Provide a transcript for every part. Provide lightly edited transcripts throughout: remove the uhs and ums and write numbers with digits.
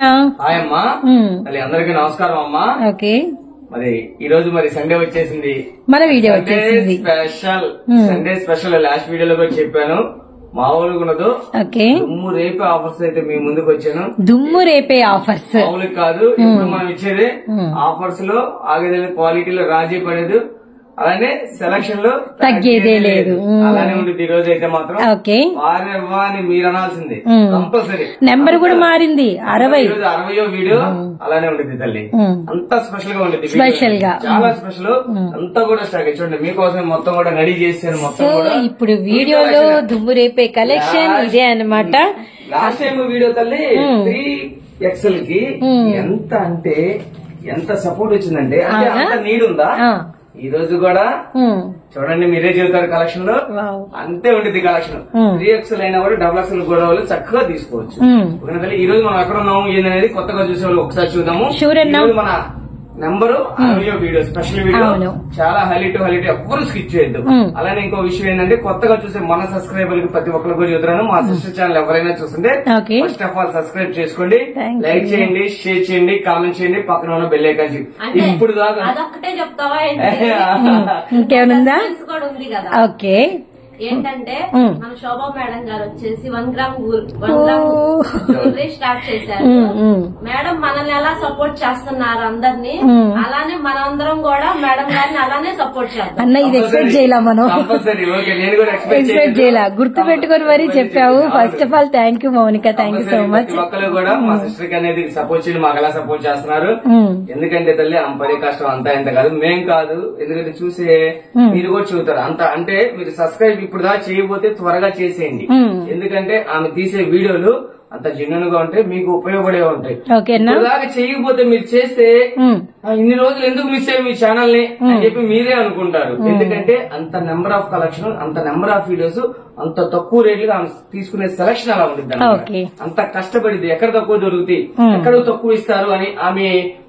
Hi అమ్మా, మళ్ళీ అందరికి నమస్కారం అమ్మా. ఓకే, మరి ఈ రోజు మరి సండే వచ్చేసింది, మన వీడియో వచ్చేసింది. సండే స్పెషల్ లాస్ట్ వీడియోలో కూడా చెప్పాను, మామూలుగా ఉండదు. ఓకే, దుమ్ము రేపే ఆఫర్స్ అయితే మీ ముందుకు వచ్చాను. దుమ్ము రేపే ఆఫర్స్ మామూలు కాదు, ఇప్పుడు మనం ఇచ్చేది ఆఫర్స్ లో ఆగేది, క్వాలిటీలో రాజీ పడేది, అలానే సెలక్షన్ లో తగ్గేదే లేదు. అలానే ఉండేది. ఈ రోజు అయితే మాత్రం ఓకే, వారెవ్వా అని మీరు అనాల్సింది కంపల్సరీ. నెంబర్ కూడా మారింది 60. 60వ వీడియో అలానే ఉండేది తల్లి, అంతా స్పెషల్ గా ఉండేది, స్పెషల్ గా చాలా స్పెషల్. అంతా కూడా స్టాక్ చూడండి మీకోసం మొత్తం కూడా రెడీ చేశాను. మొత్తం కూడా ఇప్పుడు వీడియోలో దుమ్ము రేపే కలెక్షన్ ఇదే అన్నమాట. లాస్ట్ టైం వీడియో తల్లి 3XL కి ఎంత అంటే ఎంత సపోర్ట్ వచ్చిందంటే, అంటే అంత నీడ్ ఉందా. ఈ రోజు కూడా చూడండి, మీరే చెబుతారు కలెక్షన్ లో అంతే ఉండేది కలెక్షన్. 3XL అయినా కూడా XXL కూడా వాళ్ళు చక్కగా తీసుకోవచ్చు. ఈ రోజు మనం ఎక్కడ ఉన్నాము ఏంటనేది కొత్తగా చూసే వాళ్ళు ఒకసారి చూద్దాము. మన నెంబరు 60వ వీడియో, స్పెషల్ వీడియో, చాలా హైలైట్ ఎవ్వరు స్కిప్ చేయొద్దు. అలానే ఇంకో విషయం ఏంటంటే, కొత్తగా చూసే మన సబ్స్క్రైబర్ కి ప్రతి ఒక్కరు కూడా చెబుతున్నాను, మా సిస్టర్ ఛానల్ ఎవరైనా చూస్తుంటే ఫస్ట్ ఆఫ్ ఆల్ సబ్స్క్రైబ్ చేసుకోండి, లైక్ చేయండి, షేర్ చేయండి, కామెంట్ చేయండి, పక్కన ఉన్న బెల్ ఐకాన్. ఇప్పుడు దాకా ఇంకేమనుందా? ఓకే, ఏంటంటే మన శోభా మేడం గారు వచ్చేసి 1 గ్రామ్ జ్యువెలరీ స్టార్ట్ చేశారు. మేడం మనల్ని ఎలా సపోర్ట్ చేస్తున్నారు అందరినీ, అలానే మనందరం కూడా మేడం గారిని అలానే సపోర్ట్ చేద్దాం. అన్న ఇది ఎక్స్పెక్ట్ చేయాల, మనం ఎక్స్పెక్ట్ చేయాల, గుర్తు పెట్టుకుని మరీ చెప్పావు. First of all thank you Mounika, thank you so much. ఒక్కరు కూడా మా సిస్టర్ కి అనేది సపోర్ట్ చేయండి, మాకు ఎలా సపోర్ట్ చేస్తున్నారు. ఎందుకంటే తల్లి పడే కష్టం అంతా ఎంత కాదు, మేం కాదు. ఎందుకంటే చూసే మీరు కూడా చూస్తారు అంత, అంటే మీరు సబ్స్క్రైబ్ ఇప్పుడు దాకా చేయబోతే త్వరగా చేసేయండి. ఎందుకంటే ఆమె తీసే వీడియోలు అంత జెన్యూన్ గా ఉంటాయి, మీకు ఉపయోగపడే ఉంటాయి. ఇలాగా చేయకపోతే మీరు చేస్తే ఇన్ని రోజులు ఎందుకు మిస్ అయ్యి మీ ఛానల్ ని అని చెప్పి మీరే అనుకుంటారు. ఎందుకంటే అంత నెంబర్ ఆఫ్ కలెక్షన్, అంత నెంబర్ ఆఫ్ వీడియోస్, అంత తక్కువ రేట్లుగా ఆమె తీసుకునే సెలక్షన్ అలా ఉంటుంది. అంత కష్టపడింది, ఎక్కడ తక్కువ దొరుకుతాయి, ఎక్కడ తక్కువ ఇస్తారు అని ఆమె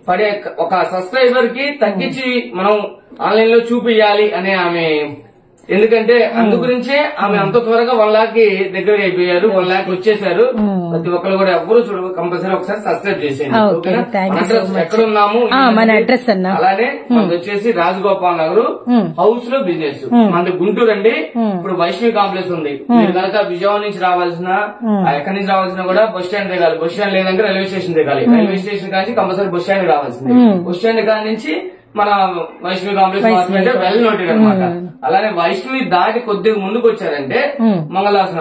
పడే ఒక సబ్స్క్రైబర్ కి తగ్గించి మనం ఆన్లైన్ లో చూపియాలి అనే ఆమె. ఎందుకంటే అందు గురించే ఆమె అంత త్వరగా 1 lakh కి దగ్గర అయిపోయారు, 1 lakh వచ్చేసారు. ప్రతి ఒక్కరు కూడా ఎవరు చూడ కంపల్సరీ ఒకసారి సబ్స్క్రైబ్ చేసేయండి. ఎక్కడున్నాము మన అడ్రస్ అన్న, అలానే మనది వచ్చేసి రాజగోపాల్ నగర్ హౌస్ లో బిజినెస్, మనది గుంటూరు అండి. ఇప్పుడు వైష్ణవి కాంప్లెక్స్ ఉంది. మీరు కనుక విజయవాడ నుంచి రావాల్సిన, ఎక్కడి నుంచి రావాల్సిన కూడా బస్ స్టాండ్ దిగాలి. బస్ స్టాండ్ లేదంటే రైల్వే స్టేషన్ దిగాలి. రైల్వే స్టేషన్ కానీ కంపల్సరీ బస్ స్టాండ్ రావాల్సింది. బస్ స్టాండ్ కాడి నుంచి మన వైష్ణవి కాంప్లెక్స్ వెల్ నోటెడ్ అనమాట. అలానే వైష్ణవి దాటి కొద్దిగా ముందుకు వచ్చారంటే మంగళదాస్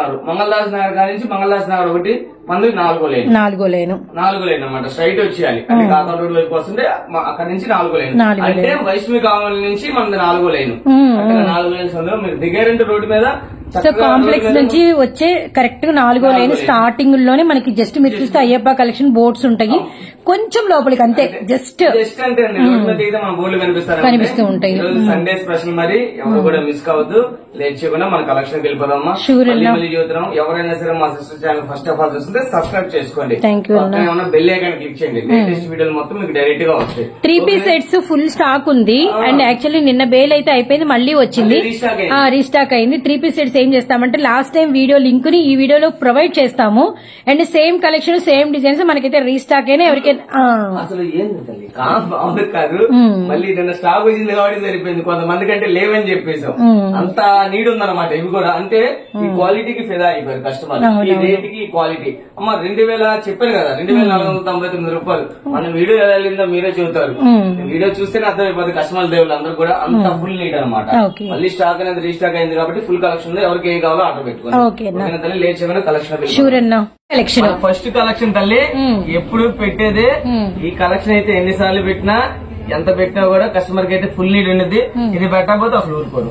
నగర్ కాడి నుంచి మంగళదాస్ నగర్ ఒకటి మంది 4వ లేన్ అనమాట. స్ట్రైట్ వచ్చేయాలి, అంటే కాకర్ రోడ్ వైపు వస్తుంటే అక్కడ నుంచి 4వ లేన్, అంటే వైష్ణవి కాంప్లెక్స్ నుంచి మనది 4వ లేన్. అక్కడ 4 లేన్స్ అందులో మీరు దిగారంటే రోడ్డు మీద. సో కాంప్లెక్స్ నుంచి వచ్చే కరెక్ట్ గా 4వ లేన్ స్టార్టింగ్ లోనే మనకి జస్ట్ మీరు చూస్తే అయ్యప్ప కలెక్షన్ బోర్డ్స్ ఉంటాయి, కొంచెం లోపలికి అంతే, జస్ట్ అంటే మన బోర్డులు కనిపిస్తూ ఉంటాయి. సండే స్పెషల్, మరి ఎవరు కూడా మిస్ కావద్దు. లేట్ చేయకుండా మన కలెక్షన్ వెళ్ళిపోదామా. మళ్ళీ చూద్దాం. ఎవరైనా సరే మా sister channel first of all చూస్తుంటే సబ్స్క్రైబ్ చేసుకోండి, బెల్ ఐకాన్ క్లిక్ చేయండి. లేటెస్ట్ వీడియోలు మొత్తం మీకు డైరెక్ట్ గా వస్తాయి. 3 piece సెట్స్ ఫుల్ స్టాక్ ఉంది. అండ్ యాక్చువల్లీ నిన్న బేల్ అయితే అయిపోయింది, మళ్ళీ వచ్చింది, రీస్టాక్ అయింది. 3 piece సెట్స్ ఏం చేస్తామంటే లాస్ట్ టైం వీడియో లింక్ ని ఈ వీడియోలో ప్రొవైడ్ చేస్తాము. And same collection, same designs మనకైతే రీస్టాక్ అయినా ఎవరికైనా అసలు ఏంది కాదు. మళ్ళీ నిన్న స్టాక్ వచ్చింది కాబట్టి సరిపోయింది, కొంతమంది కంటే లేవని చెప్పేసాం. అంత నీడ్ ఉందన్నమాట. ఇవి కూడా అంటే ఈ క్వాలిటీకి ఫిదా అయిపోయారు కస్టమర్, ఈ రేట్ కి క్వాలిటీ. అమ్మ 2000 చెప్పాను కదా, 2499 రూపాయలు. మన వీడియో ఎలా వెళ్ళిందో మీరే చెబుతారు. వీడియో చూస్తేనే అర్థమైపోతుంది కస్టమర్ దేవుళ్ళు అందరూ కూడా. అంత ఫుల్ నీడ్ అనమాట. మళ్ళీ స్టాక్ అనేది రీస్టాక్ అయింది కాబట్టి ఫుల్ కలెక్షన్ లో ఎవరికి ఏం కావాలో ఆర్డర్ పెట్టుకోండి. లేట్ చేయమని కలెక్షన్ ఫస్ట్ కలెక్షన్ తల్లి ఎప్పుడు పెట్టేదే. ఈ కలెక్షన్ అయితే ఎన్నిసార్లు పెట్టినా, ఎంత పెట్టినా కూడా కస్టమర్ కి అయితే ఫుల్ నీడ్ ఉండేది. ఇది పెట్టకపోతే అసలు ఊరుకోరు,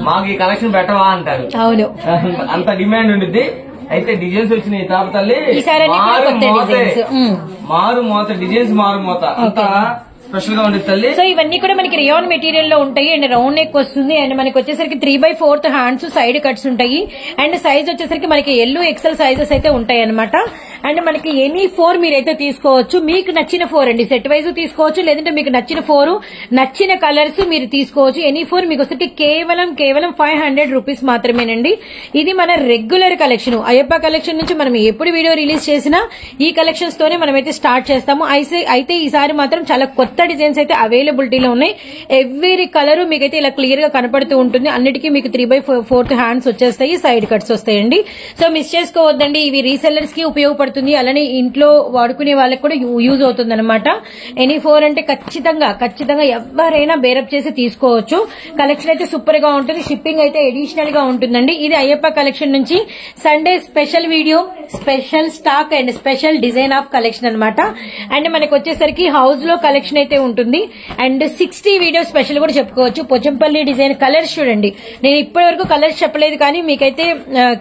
మాకు ఈ కలెక్షన్ పెట్టవా అంటారు, అంత డిమాండ్ ఉండిద్ది. అయితే డిజైన్స్ వచ్చినాయి తాప తల్లి, మారు మోత డిజైన్స్, మారు మోత అంత స్పెషల్ గా ఉండేది తల్లి. సో ఇవన్నీ కూడా మనకి రియాన్ మెటీరియల్ లో ఉంటాయి అండ్ రౌండ్ నెక్ వస్తుంది అండ్ మనకి వచ్చేసరికి 3/4 హ్యాండ్స్ సైడ్ కట్స్ ఉంటాయి అండ్ సైజ్ వచ్చేసరికి మనకి ఎల్లు ఎక్సెల్ సైజెస్ అయితే ఉంటాయి అనమాట. అండ్ మనకి ఎనీ 4 మీరైతే తీసుకోవచ్చు, మీకు నచ్చిన 4 అండి, సెట్ వైజ్ తీసుకోవచ్చు, లేదంటే మీకు నచ్చిన 4 నచ్చిన కలర్స్ మీరు తీసుకోవచ్చు. ఎనీ 4 మీకు వచ్చేసరికి కేవలం 500 రూపీస్ మాత్రమేనండి. ఇది మన రెగ్యులర్ కలెక్షన్. అయ్యప్ప కలెక్షన్ నుంచి మనం ఎప్పుడు వీడియో రిలీజ్ చేసినా ఈ కలెక్షన్స్ తోనే మనమైతే స్టార్ట్ చేస్తాము. అయితే ఈసారి మాత్రం చాలా కొత్త డిజైన్స్ అయితే అవైలబిలిటీలో ఉన్నాయి. ఎవ్రీ కలర్ మీకైతే ఇలా క్లియర్ గా కనపడుతూ ఉంటుంది. అన్నిటికీ మీకు 3/4 హ్యాండ్స్ వచ్చేస్తాయి, సైడ్ కట్స్ వస్తాయండి. సో మిస్ చేసుకోవద్దండి, ఇవి రీసెల్లర్స్ కి ఉపయోగపడుతుంది, అలానే ఇంట్లో వాడుకునే వాళ్ళకి కూడా యూజ్ అవుతుంది అనమాట. ఎనీ 4 అంటే ఖచ్చితంగా ఎవరైనా బేరప్ చేసి తీసుకోవచ్చు. కలెక్షన్ అయితే సూపర్ గా ఉంటుంది, షిప్పింగ్ అయితే అడిషనల్ గా ఉంటుందండి. ఇది అయ్యప్ప కలెక్షన్ నుంచి Sunday special video, special stock and special design of collection అనమాట. అండ్ మనకి వచ్చేసరికి హౌస్ లో కలెక్షన్ అయితే ఉంటుంది అండ్ 60 వీడియో స్పెషల్ కూడా చెప్పుకోవచ్చు. పోచంపల్లి డిజైన్ కలర్స్ చూడండి, నేను ఇప్పటి వరకు కలర్స్ చెప్పలేదు కానీ మీకైతే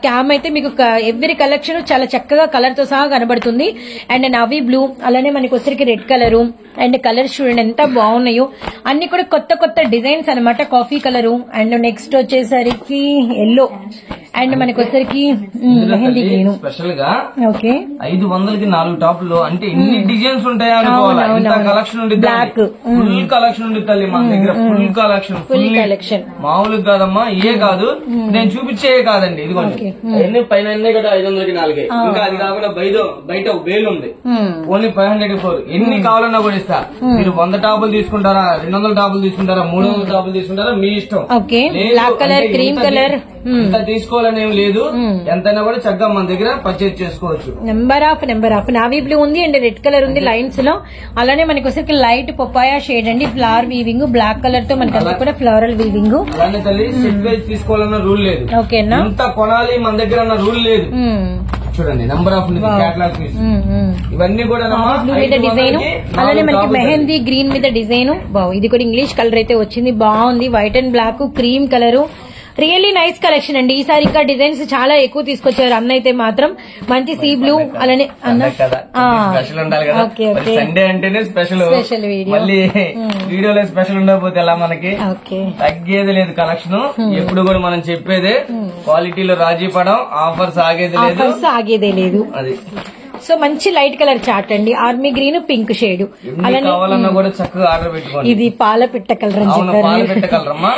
క్యామ్ అయితే మీకు ఎవ్రీ కలెక్షన్ చాలా చక్కగా కలర్ తో సహా కనబడుతుంది. అండ్ నవీ బ్లూ, అలానే మనకి వచ్చరికి రెడ్ కలరు అండ్ కలర్స్ చూడండి ఎంత బాగున్నాయో. అన్ని కూడా కొత్త డిజైన్స్ అనమాట. కాఫీ కలరు అండ్ నెక్స్ట్ వచ్చేసరికి ఎల్లో అండ్ మనకి వచ్చరికి మెహందీ గ్రీన్. స్పెషల్ గా ఓకే 500కి 4 టాప్లు అంటే ఇన్ని డిజైన్స్ ఉంటాయా అనుకోవాలి. ఇంత కలెక్షన్ ఉంటుంది, ఫుల్ కలెక్షన్ ఉంటుంది తల్లి మన దగ్గర. ఫుల్ కలెక్షన్ మామూలుగా కాదమ్మా, ఏ కాదు నేను చూపించే కాదండి. ఇదిగోండి అవన్నీ పైన కదా 500కి 4. ఇంకా అది కాకుండా బయట ఒక వేలు ఉంది, ఓన్లీ 504. ఎన్ని కావాలన్నా కూడా ఇస్తా. మీరు 100 టాపులు తీసుకుంటారా, 200 టాపులు తీసుకుంటారా, 300 టాపులు తీసుకుంటారా, మీ ఇష్టం. బ్లాక్ కలర్, క్రీమ్ కలర్ ఇంత తీసుకోవాలని ఏం లేదు, ఎంతైనా కూడా చక్కగా మన దగ్గర పర్చేజ్ చేసుకోవచ్చు. నెంబర్ ఆఫ్ నావీ బ్లూ ఉంది అండ్ రెడ్ కలర్ ఉంది లైన్స్ లో. అలానే మనకి వచ్చరికి లైట్ పపాయా షేడ్ అండి, ఫ్లవర్ వీవింగ్, బ్లాక్ కలర్ తో మనకి అంతా కూడా ఫ్లోరల్ వీవింగ్. అలానే తల్లి సెట్ వైజ్ తీసుకోవాలన్న రూల్ లేదు, ఓకేనా, ఎంత కొనాలి మన దగ్గర అన్న రూల్ లేదు. చూడండి నెంబర్ ఆఫ్ క్యాటలాగ్ పీస్ ఇవన్నీ కూడా డిజైన్. అలానే మనకి మెహందీ గ్రీన్ మీద డిజైన్. ఇది కూడా ఇంగ్లీష్ కలర్ అయితే వచ్చింది, బాగుంది. White and black, cream colour, really nice collection అండి. ఈసారి ఇంకా డిజైన్స్ చాలా ఎక్కువ తీసుకొచ్చారు అన్న అయితే మాత్రం. మంచి సీ బ్లూ, అలానే స్పెషల్ ఉండాలి కదా, సండే అంటేనే స్పెషల్. మళ్ళీ వీడియోలో స్పెషల్ ఉండకపోతే ఎలా, మనకి తగ్గేది లేదు కలెక్షన్. ఎప్పుడు కూడా మనం చెప్పేదే క్వాలిటీలో రాజీ పడం, ఆఫర్స్ ఆగేదే లేదు. అది సో మంచి లైట్ కలర్ చార్ట్ అండి, ఆర్మీ గ్రీన్, పింక్ షేడ్. అలానే కావాలన్నా కూడా చక్కగా ఆర్డర్ పెట్టుకోండి. ఇది పాల పిట్ట కలర్ అని చెప్పారు. పాల పిట్ట కలర్ అమ్మా.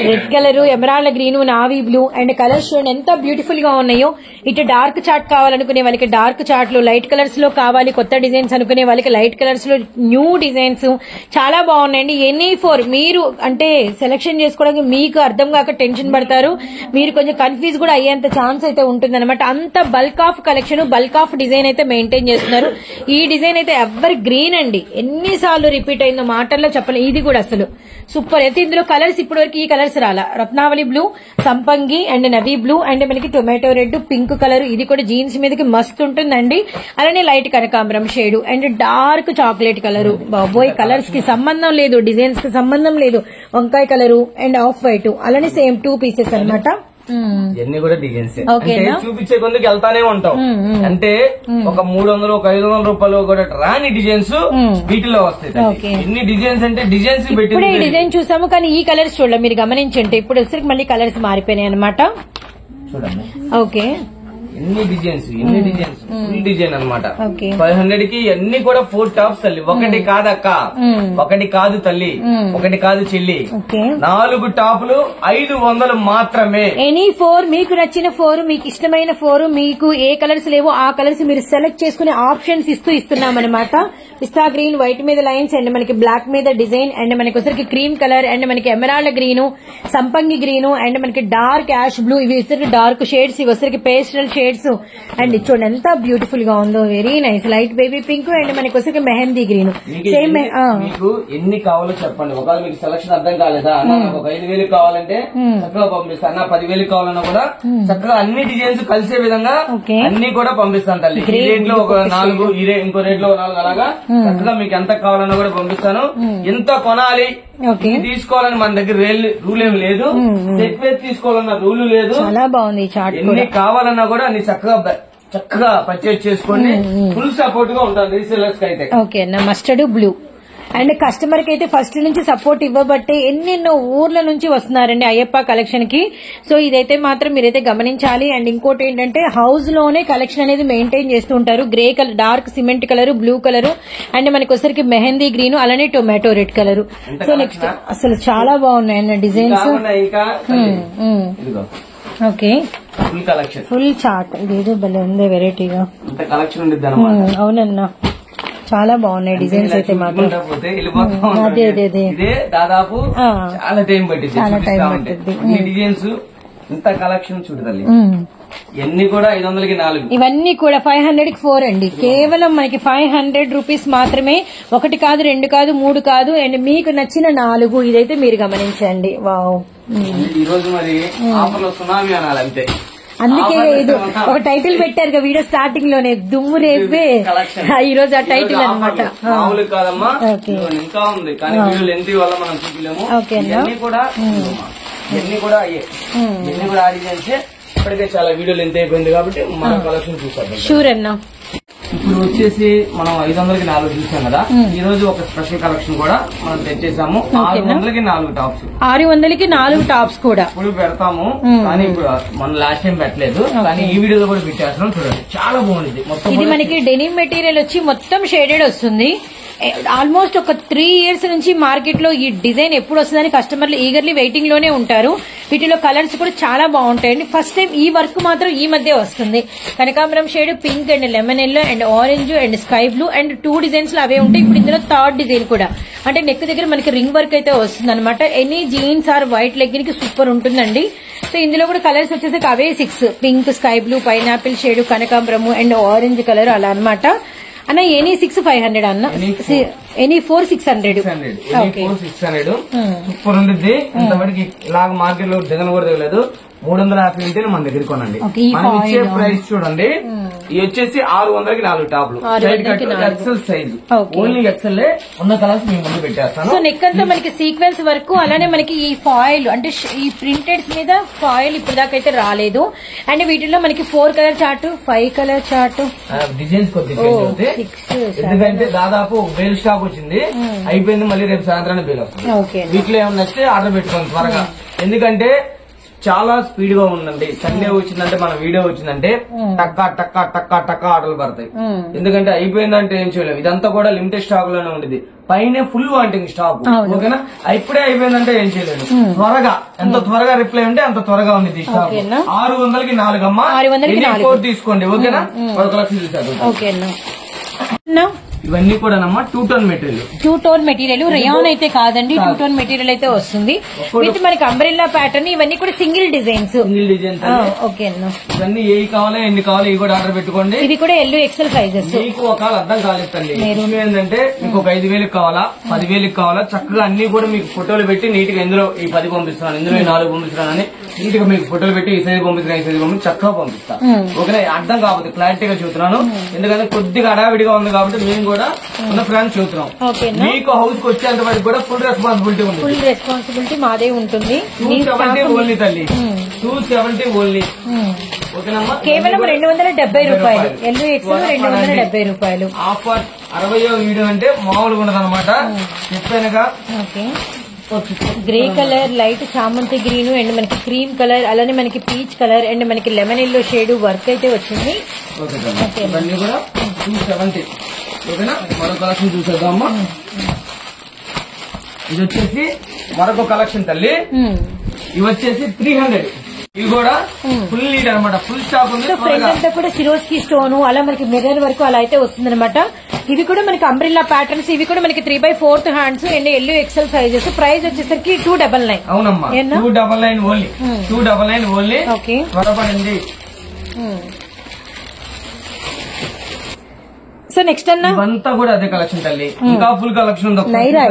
Red colour, emerald green, navy blue and colours చూడండి ఎంత బ్యూటిఫుల్ గా ఉన్నాయో. ఇటు డార్క్ చార్ట్ కావాలనుకునే వాళ్ళకి డార్క్ చార్ట్లు, లైట్ కలర్స్ లో కావాలి కొత్త డిజైన్స్ అనుకునే వాళ్ళకి లైట్ కలర్స్ లో న్యూ డిజైన్స్ చాలా బాగున్నాయండి. ఎనీ 4 మీరు అంటే సెలెక్షన్ చేసుకోవడానికి మీకు అర్థం కాక టెన్షన్ పడతారు, మీరు కొంచెం కన్ఫ్యూజ్ కూడా అయ్యేంత ఛాన్స్ అయితే ఉంటుంది అనమాట. అంత bulk of collection, bulk of design అయితే మెయింటైన్ చేస్తున్నారు. ఈ డిజైన్ అయితే ఎవర్ గ్రీన్ అండి, ఎన్నిసార్లు రిపీట్ అయిందో మాటల్లో చెప్పలేదు. ఇది కూడా అసలు సూపర్. అయితే ఇందులో కలర్స్ ఇప్పటి వరకు ఈ కలర్స్ రాలా. రత్నావళి బ్లూ, సంపంగి అండ్ నవీ బ్లూ అండ్ మనకి టొమాటో రెడ్, పింక్ కలర్. ఇది కూడా జీన్స్ మీదకి మస్తు ఉంటుందండి. అలానే లైట్ కనకాంబరం shade and dark chocolate colour. బాబోయ్ కలర్స్ కి సంబంధం లేదు, డిజైన్స్ కి సంబంధం లేదు. వంకాయ కలరు అండ్ ఆఫ్ వైట్, అలానే సేమ్ 2 పీసెస్ అనమాట. ఇవన్నీ కూడా డిజైన్స్ చూపించే కొందుకు వెళ్తానే ఉంటాం. అంటే ఒక 300 ఒక 500 రూపాయలు కూడా రాని డిజైన్స్ వీటిలో వస్తాయి. ఎన్ని డిజైన్స్ అంటే డిజైన్స్ ఇప్పుడే ఈ డిజైన్ చూసాము కానీ ఈ కలర్స్ చూడాలి, మీరు గమనించండి. ఇప్పుడు వచ్చరికి మళ్ళీ కలర్స్ మారిపోయినాయి అనమాట. చూడండి ఓకే ఎన్ని డిజైన్స్ ఫుల్ డిజైన్ అనమాట. 500 కి అన్ని కూడా 4 టాప్స్ తల్లి. ఒకటి కాదక్క, ఒకటి కాదు తల్లి, ఒకటి కాదు చెల్లి, 4 టాపులు 500 మాత్రమే. ఎనీ 4 మీకు నచ్చిన 4, మీకు ఇష్టమైన 4, మీకు ఏ కలర్స్ లేవో ఆ కలర్స్ మీరు సెలెక్ట్ చేసుకునే ఆప్షన్స్ ఇస్తున్నామన్నమాట. పిస్తా గ్రీన్, వైట్ మీద లైన్స్ అండ్ మనకి బ్లాక్ మీద డిజైన్ అండ్ మనకి వచ్చరికి క్రీమ్ కలర్ అండ్ మనకి ఎమరాల్డ్ గ్రీన్, సంపంగి గ్రీన్ అండ్ మనకి డార్క్ యాష్ బ్లూ. ఇవి వచ్చరికి డార్క్ షేడ్స్, ఇవి వచ్చరికి పేస్టల్ షేడ్స్ అండ్ చూడండి ఎంత బ్యూటిఫుల్ గా ఉందో. Very nice. Light baby pink and మనకి వచ్చరికి మెహందీ గ్రీన్. సేమ్ మీకు ఎన్ని కావాలో చెప్పండి. ఒకవేళ మీకు సెలక్షన్ అర్థం కాలేదా, ఒక 5,000 కావాలంటే చక్కగా పంపిస్తాను, అన్న 10,000 కావాలన్నా కూడా చక్కగా అన్ని డిజైన్స్ కలిసే విధంగా అన్ని కూడా పంపిస్తాను తల్లి. ఈ రేట్ లో ఒక 4, ఇంకో రేట్ లో 4, అలాగా చక్కగా మీకు ఎంత కావాలన్నా కూడా పంపిస్తాను. ఎంత కొనాలి తీసుకోవాలని మన దగ్గర రూల్ ఏం లేదు, సెట్ వేసి తీసుకోవాలన్న రూల్ లేదు. చాలా బాగుంది చార్ట్. ఎన్ని కావాలన్నా కూడా అన్ని చక్కగా చక్కగా పర్చేజ్ చేసుకోండి. ఫుల్ సపోర్ట్ గా ఉంటుంది రీసెలర్స్ కి అయితే. ఓకే అన్న, మస్టర్డ్ బ్లూ. అండ్ కస్టమర్ కి అయితే ఫస్ట్ నుంచి సపోర్ట్ ఇవ్వబట్టే ఎన్నెన్నో ఊర్ల నుంచి వస్తున్నారండి అయ్యప్ప కలెక్షన్ కి. సో ఇదైతే మాత్రం మీరైతే గమనించాలి. అండ్ ఇంకోటి ఏంటంటే హౌస్ లోనే కలెక్షన్ అనేది మెయింటైన్ చేస్తూ ఉంటారు. Grey colour, dark cement colour, blue colour, and మనకి వచ్చరికి మెహందీ గ్రీన్, అలానే tomato red colour. So next అసలు చాలా బాగున్నాయి అన్న designs. Okay, full collection, full chart. ఇదేదో భలే ఉంది వెరైటీగా కలెక్షన్ ఉంది. అవునన్నా, చాలా బాగున్నాయి డిజైన్స్ అయితే మాత్రం. అదే అదే అదే ఇదే దాదాపు చాలా టైం పట్టింది డిజైన్స్. ఇంత కలెక్షన్ చూడాలి. ఇవన్నీ కూడా 500కి 4. ఇవన్నీ కూడా 500కి 4 అండి. కేవలం మనకి 500 రూపీస్ మాత్రమే. 1 కాదు, 2 కాదు, 3 కాదు, అండ్ మీకు నచ్చిన 4. ఇదైతే మీరు గమనించండి. వావ్, ఈ రోజు మరి ఆఫర్లో సునామీ అనాలి అంతే. అందుకే ఇది ఒక టైటిల్ పెట్టారు వీడియో స్టార్టింగ్ లోనే, దుమ్ము రేపే ఈ రోజు ఆ టైటిల్ అనమాట. మామూలు కాదమ్మా, ఇంకా ఉంది కానీ వీడియో లెంత్ వల్ల మనం చూపించలేము. ఇవన్నీ కూడా అయ్యే, ఇవన్నీ కూడా ఆడి చేస్తే ఇప్పటికే చాలా వీడియోలు ఎంత అయిపోయింది కాబట్టి మన కలెక్షన్ చూసాం. షూర్ అన్నా. ఇప్పుడు వచ్చేసి మనం 500కి 4 చూసాం కదా. ఈ రోజు ఒక స్పెషల్ కలెక్షన్ కూడా మనం తెచ్చేసాము. 600కి 4 టాప్స్. 600కి 4 టాప్స్ కూడా ఇప్పుడు పెడతాము, కానీ ఇప్పుడు మనం లాస్ట్ టైం పెట్టలేదు, కానీ ఈ వీడియోలో కూడా పెట్టేస్తున్నాం. చూడండి, చాలా బాగుంది. మొత్తం ఇది మనకి డెనిమ్ మెటీరియల్ వచ్చి మొత్తం షేడెడ్ వస్తుంది. ఆల్మోస్ట్ ఒక 3 years నుంచి మార్కెట్ లో ఈ డిజైన్ ఎప్పుడు వస్తుందని కస్టమర్లు ఈగర్లీ వెయిటింగ్ లోనే ఉంటారు. వీటిలో కలర్స్ కూడా చాలా బాగుంటాయండి. ఫస్ట్ టైం ఈ వర్క్ మాత్రం ఈ మధ్య వస్తుంది. కనకాంబరం shade, pink and lemon yellow and orange and sky blue and 2 designs లో అవే ఉంటాయి. ఇప్పుడు ఇందులో 3rd డిజైన్ కూడా, అంటే నెక్ దగ్గర మనకి రింగ్ వర్క్ అయితే వస్తుంది అనమాట. Any jeans or white legging కి సూపర్ ఉంటుందండి. సో ఇందులో కూడా కలర్స్ వచ్చేసి అవే 6: pink, sky blue, pineapple shade, కనకాంబరము అండ్ ఆరెంజ్ కలర్ అలా అనమాట. అన్న ఎనీ 6 500 అన్న, ఎనీ 4 600. సూపర్ ఉంటుంది. ఇంతవరకు ఇలాగ మార్కెట్ లో జగన్ కూడా తెలియలేదు. 350 ఉంటేనే మన దగ్గర కొనండి. మనం ఇచ్చే ప్రైస్ చూడండి, ఇవి వచ్చేసి 600కి 4 టాప్లు, ఎక్సెల్ సైజ్, ఓన్లీ ఎక్సెల్ ఉన్న కలర్స్ మేము ముందు పెట్టేస్తాను. సో నెక్ అంతా మనకి సీక్వెన్స్ వర్క్, అలానే మనకి ఈ ఫాయిల్ అంటే ఈ ప్రింటెడ్స్ మీద ఫాయిల్ ఇప్పుడు దాకా అయితే రాలేదు. అండ్ వీటిలో మనకి 4 colour chart, 5 colour chart, designs కొద్దిగా ఎందుకంటే దాదాపు బేల్ స్టాక్ వచ్చింది, అయిపోయింది. మళ్ళీ రేపు సాయంత్రాన్ని బేల్ వస్తుంది. వీటిలో ఏమన్నా నచ్చితే ఆర్డర్ పెట్టుకోండి త్వరగా, ఎందుకంటే చాలా స్పీడ్ గా ఉందండి. సండే వచ్చిందంటే మన వీడియో వచ్చిందంటే టక్కా టక్కా టక్కా టక్కా ఆర్డర్లు పడతాయి. ఎందుకంటే అయిపోయిందంటే ఏం చేయలేము. ఇదంతా కూడా లిమిటెడ్ స్టాక్ లోనే ఉండేది. పైన ఫుల్ వాంటింగ్ స్టాక్, ఓకేనా. ఇప్పుడే అయిపోయిందంటే ఏం చేయలేదు. త్వరగా, ఎంత త్వరగా రిప్లై ఉంటే అంత త్వరగా ఉంది స్టాక్. 600కి 4 అమ్మా, 4 తీసుకోండి, ఓకేనా. ఒక లక్ష చూసారు. ఇవన్నీ కూడా 2 tone material. 2 tone material, rayon అయితే కాదండి, 2 టోన్ మెటీరియల్ అయితే వస్తుంది. విత్ మనకి అంబ్రెల్లా ప్యాటర్న్. ఇవన్నీ కూడా సింగిల్ డిజైన్స్. ఓకే అన్న, ఇవన్నీ ఏ కావాలో ఎన్ని కావాలో ఇవి కూడా ఆర్డర్ పెట్టుకోండి. ఇవి కూడా ఎల్లు ఎక్సెల్ సైజెస్. మీకు ఒకవేళ అర్థం కాలేదండి, ఏంటంటే మీకు ఒక 5000కి కావాలా, 10,000కి కావాలా, చక్కగా అన్ని కూడా మీకు ఫోటోలు పెట్టి నీట్ గా ఇందులో ఈ 10 పంపిస్తున్నాను, ఇందులో ఈ 4 పంపిస్తున్నాను అని నీట్ గా మీకు ఫోటోలు పెట్టి ఈ సైజ్ పంపిస్తున్నా, ఈ సైజ్ పంపి చక్కగా పంపిస్తాను. ఓకేనా. అర్థం కాకపోతే క్లారిటీగా చూస్తున్నాను, ఎందుకంటే కొద్దిగా అడావిడిగా ఉంది కాబట్టి మేము కూడా ఉన్న ఫ్రెండ్స్ చూస్తున్నాం. మీకు హౌస్ కి వచ్చేంత వరకు కూడా ఫుల్ రెస్పాన్సిబిలిటీ ఉంది. ఫుల్ రెస్పాన్సిబిలిటీ మాదే ఉంటుంది. 270 ఓన్లీ తల్లి, 270 ఓన్లీ. ఓకేనమ్మా. కేవలం 270 రూపాయలు. ఎల్లు ఎక్సెల్ 270 రూపాయలు. ఆఫర్ 60వ వీడియో అంటే మామూలుగా ఉండదు అనమాట, చెప్పానుగా. ఓకే, గ్రే కలర్, లైట్ చామంతి గ్రీన్ అండ్ మనకి క్రీమ్ కలర్, అలానే మనకి పీచ్ కలర్ అండ్ మనకి లెమన్ ఎల్లో షేడ్ వర్క్ అయితే వచ్చింది. ఇవన్నీ కూడా 270. ఓకేనా. మరొక కలెక్షన్ చూసేద్దామమ్మా. ఇది వచ్చేసి మరొక కలెక్షన్ తల్లి. ఇవి వచ్చేసి 300. ఇవి కూడా ఫుల్ లీడ్ అనమాట, ఫుల్ స్టాక్ ఉంది. ఫ్రంట్ అంతా కూడా సిరోస్కి స్టోన్, అలా మనకి మిర్రర్ వరకు అలా అయితే వస్తుంది అనమాట. ఇవి కూడా మనకి అంబ్రెల్లా ప్యాటర్న్స్. ఇవి కూడా మనకి 3/4 hands and L XL sizes. Price వచ్చేసరికి 299. అవునమ్మా, 299 ఓన్లీ, 299 ఓన్లీ. ఓకే, త్వరపడండి. సో నెక్స్ట్ అన్న ఇవంతా కూడా అదే కలెక్షన్ తల్లి, ఇంకా ఫుల్ కలెక్షన్ ఉంది. నైరా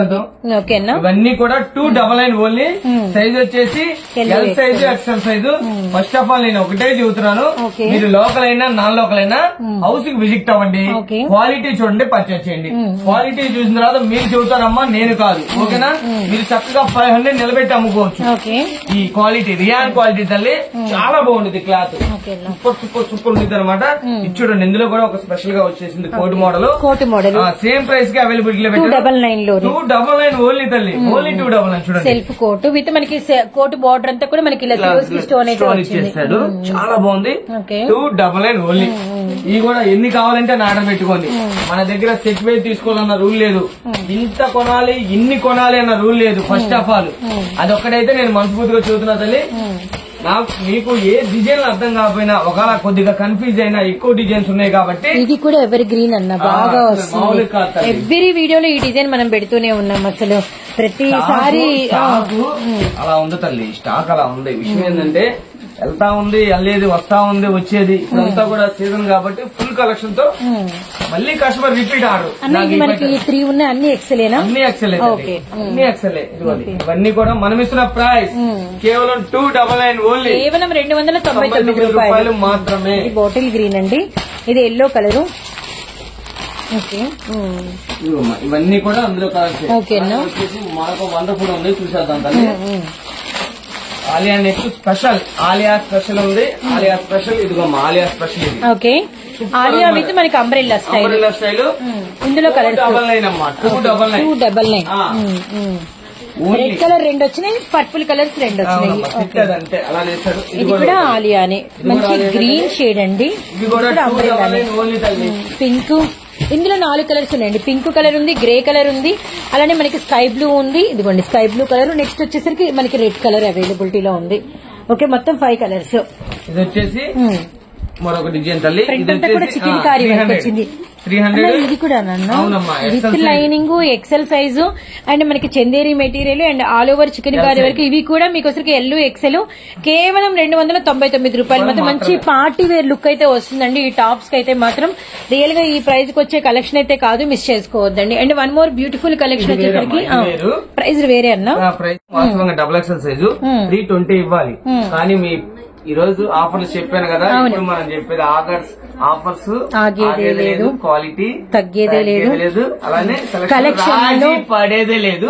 ఓకేనా. ఇవన్నీ కూడా 299 ఓన్లీ. సైజ్ వచ్చేసి L size XL size. First of all నేను ఒకటే చెబుతున్నాను, మీరు లోకల్ అయినా నాన్ లోకల్ అయినా హౌస్ కి విజిట్ అవ్వండి, క్వాలిటీ చూడండి, పర్చేస్ చేయండి. క్వాలిటీ చూసిన తర్వాత మీరు చెబుతారమ్మా, నేను కాదు. ఓకేనా, మీరు చక్కగా 500 నిలబెట్టి అమ్ముకోవచ్చు. ఈ క్వాలిటీ రియాన్ క్వాలిటీ తల్లి, చాలా బాగుంది క్లాత్, సూపర్ సూపర్ సూపర్ ఉంటుంది అనమాట. ఇది చూడండి, ఇందులో కూడా ఒక స్పెషల్ గా వచ్చేసింది కోట్ మోడల్. సేమ్ ప్రైస్ కి అవైలబిలిటీ 299 ఓన్లీ తల్లి, ఓన్లీ 299 చూడండి. సెల్ఫ్ కోట్ విత్ మనకి కోట్ బార్డర్ అంతా కూడా మనకి స్టోన్ ఇచ్చేస్తాడు, చాలా బాగుంది. 299 ఓన్లీ. ఇవి కూడా ఎన్ని కావాలంటే ఆర్డర్ పెట్టుకోండి. మన దగ్గర సెట్ వైజ్ తీసుకోవాలన్న రూల్ లేదు, ఇంత కొనాలి ఇన్ని కొనాలి అన్న రూల్ లేదు. ఫస్ట్ ఆఫ్ ఆల్ అదొక్కడైతే నేను మనస్ఫూర్తిగా చెబుతున్నా తల్లి. మీకు ఏ డిజైన్ అర్థం కాకపోయినా, ఒకవేళ కొద్దిగా కన్ఫ్యూజ్ అయినా, ఎక్కువ డిజైన్స్ ఉన్నాయి కాబట్టి ఇది కూడా ఎవరి గ్రీన్ అన్న బాగా వస్తుంది. ఎవ్రీ వీడియోలో ఈ డిజైన్ మనం పెడుతూనే ఉన్నాం. అసలు ప్రతిసారి అలా ఉంది తల్లి, స్టాక్ అలా ఉంది. విషయం ఏంటంటే వెళ్తా ఉంది, వెళ్ళేది, వస్తా ఉంది, వచ్చేది. ఇదంతా కూడా సీజన్ కాబట్టి ఫుల్ కలెక్షన్ తో మళ్ళీ కస్టమర్ రిపీట్ ఆర్డర్. మనకి 3 ఉన్నాయి, అన్ని ఎక్సెలేనా? అన్ని ఎక్సెలే, అన్ని ఎక్సెలే. ఇవన్నీ కూడా మనం ఇస్తున్న ప్రైస్ కేవలం 299 ఓన్లీ, కేవలం 299 రూపాయలు మాత్రమే. బాటిల్ గ్రీన్ అండి, ఇది ఎల్లో కలరు. ఓకే, ఇవన్నీ కూడా అందులో కలర్స్. ఓకేనా, మరొక వండర్ఫుల్ ఉంది, చూసేద్దాం తల్లి. Alia neck special, Alia special ఉంది. ఆలియా స్పెషల్, ఇదిగో Alia special. Okay, Alia with మనకి అంబ్రెల్లా స్టైల్. ఇందులో కలర్ 299. రెడ్ కలర్ 2 వచ్చినాయి, పర్పుల్ కలర్స్ 2 వచ్చినాయి. ఇది కూడా ఆలియానే, మంచి గ్రీన్ షేడ్ అండి. పింక్, ఇందులో 4 కలర్స్ ఉన్నాయండి. పింక్ కలర్ ఉంది, గ్రే కలర్ ఉంది, అలానే మనకి స్కై బ్లూ ఉంది. ఇదిగోండి స్కై బ్లూ కలర్. నెక్స్ట్ వచ్చేసరికి మనకి రెడ్ కలర్ అవైలబిలిటీలో ఉంది. ఓకే, మొత్తం 5 కలర్స్. ఇది వచ్చేసి మరొక డిజైన్ తల్లి, ఫ్రంట్ కూడా చికెన్ కారీ వర్క్ వచ్చింది. 300. ఇది కూడా with lining, XL size and మనకి Chanderi material and all over chikankari వరకు. ఇవి కూడా మీకు వచ్చరికి ఎల్ ఎక్సెల్, కేవలం 299 రూపాయలు. మాత్రం మంచి పార్టీ వేర్ లుక్ అయితే వస్తుందండి. ఈ టాప్స్ కి అయితే మాత్రం రియల్ గా ఈ ప్రైస్ కి వచ్చే కలెక్షన్ అయితే కాదు, మిస్ చేసుకోవద్దండి. And one more beautiful collection వచ్చేసరికి ప్రైస్ వేరే అన్న, వాస్తవంగా డబుల్ ఎక్సెల్ సైజు 320 ఇవ్వాలి. కానీ మీ ఈ రోజు ఆఫర్లు చెప్పాను కదా, ఇప్పుడు మనం చెప్పేది ఆఫర్స్ ఆగేదే లేదు, క్వాలిటీ తగ్గేదే లేదు, అలానే కలెక్షన్ పడేదే లేదు.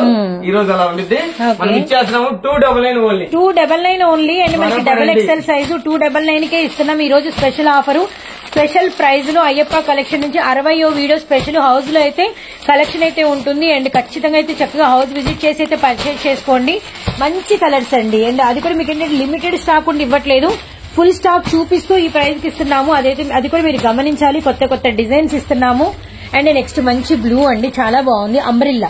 ఈ రోజు అలా ఉంటుంది. మనం ఇచ్చేస్తున్నాము 299 ఓన్లీ, 299 ఓన్లీ. అండ్ మనకి డబుల్ ఎక్సెల్ సైజు 299 కే ఇస్తున్నాం ఈ రోజు. స్పెషల్ ఆఫర్, స్పెషల్ ప్రైజ్ లో అయ్యప్ప కలెక్షన్ నుంచి 60 వీడియో స్పెషల్ హౌస్ లో అయితే కలెక్షన్ అయితే ఉంటుంది. అండ్ ఖచ్చితంగా అయితే చక్కగా హౌస్ విజిట్ చేసి అయితే పర్చేజ్ చేసుకోండి. మంచి కలర్స్ అండి. అండ్ అది కూడా మీకు ఏంటంటే లిమిటెడ్ స్టాక్ ఉండి ఇవ్వట్లేదు, ఫుల్ స్టాక్ చూపిస్తూ ఈ ప్రైస్ కి ఇస్తున్నాము. అది కూడా మీరు గమనించాలి. కొత్త కొత్త డిజైన్స్ ఇస్తున్నాము. అండ్ నెక్స్ట్ మంచి బ్లూ అండి, చాలా బాగుంది. అంబ్రిల్లా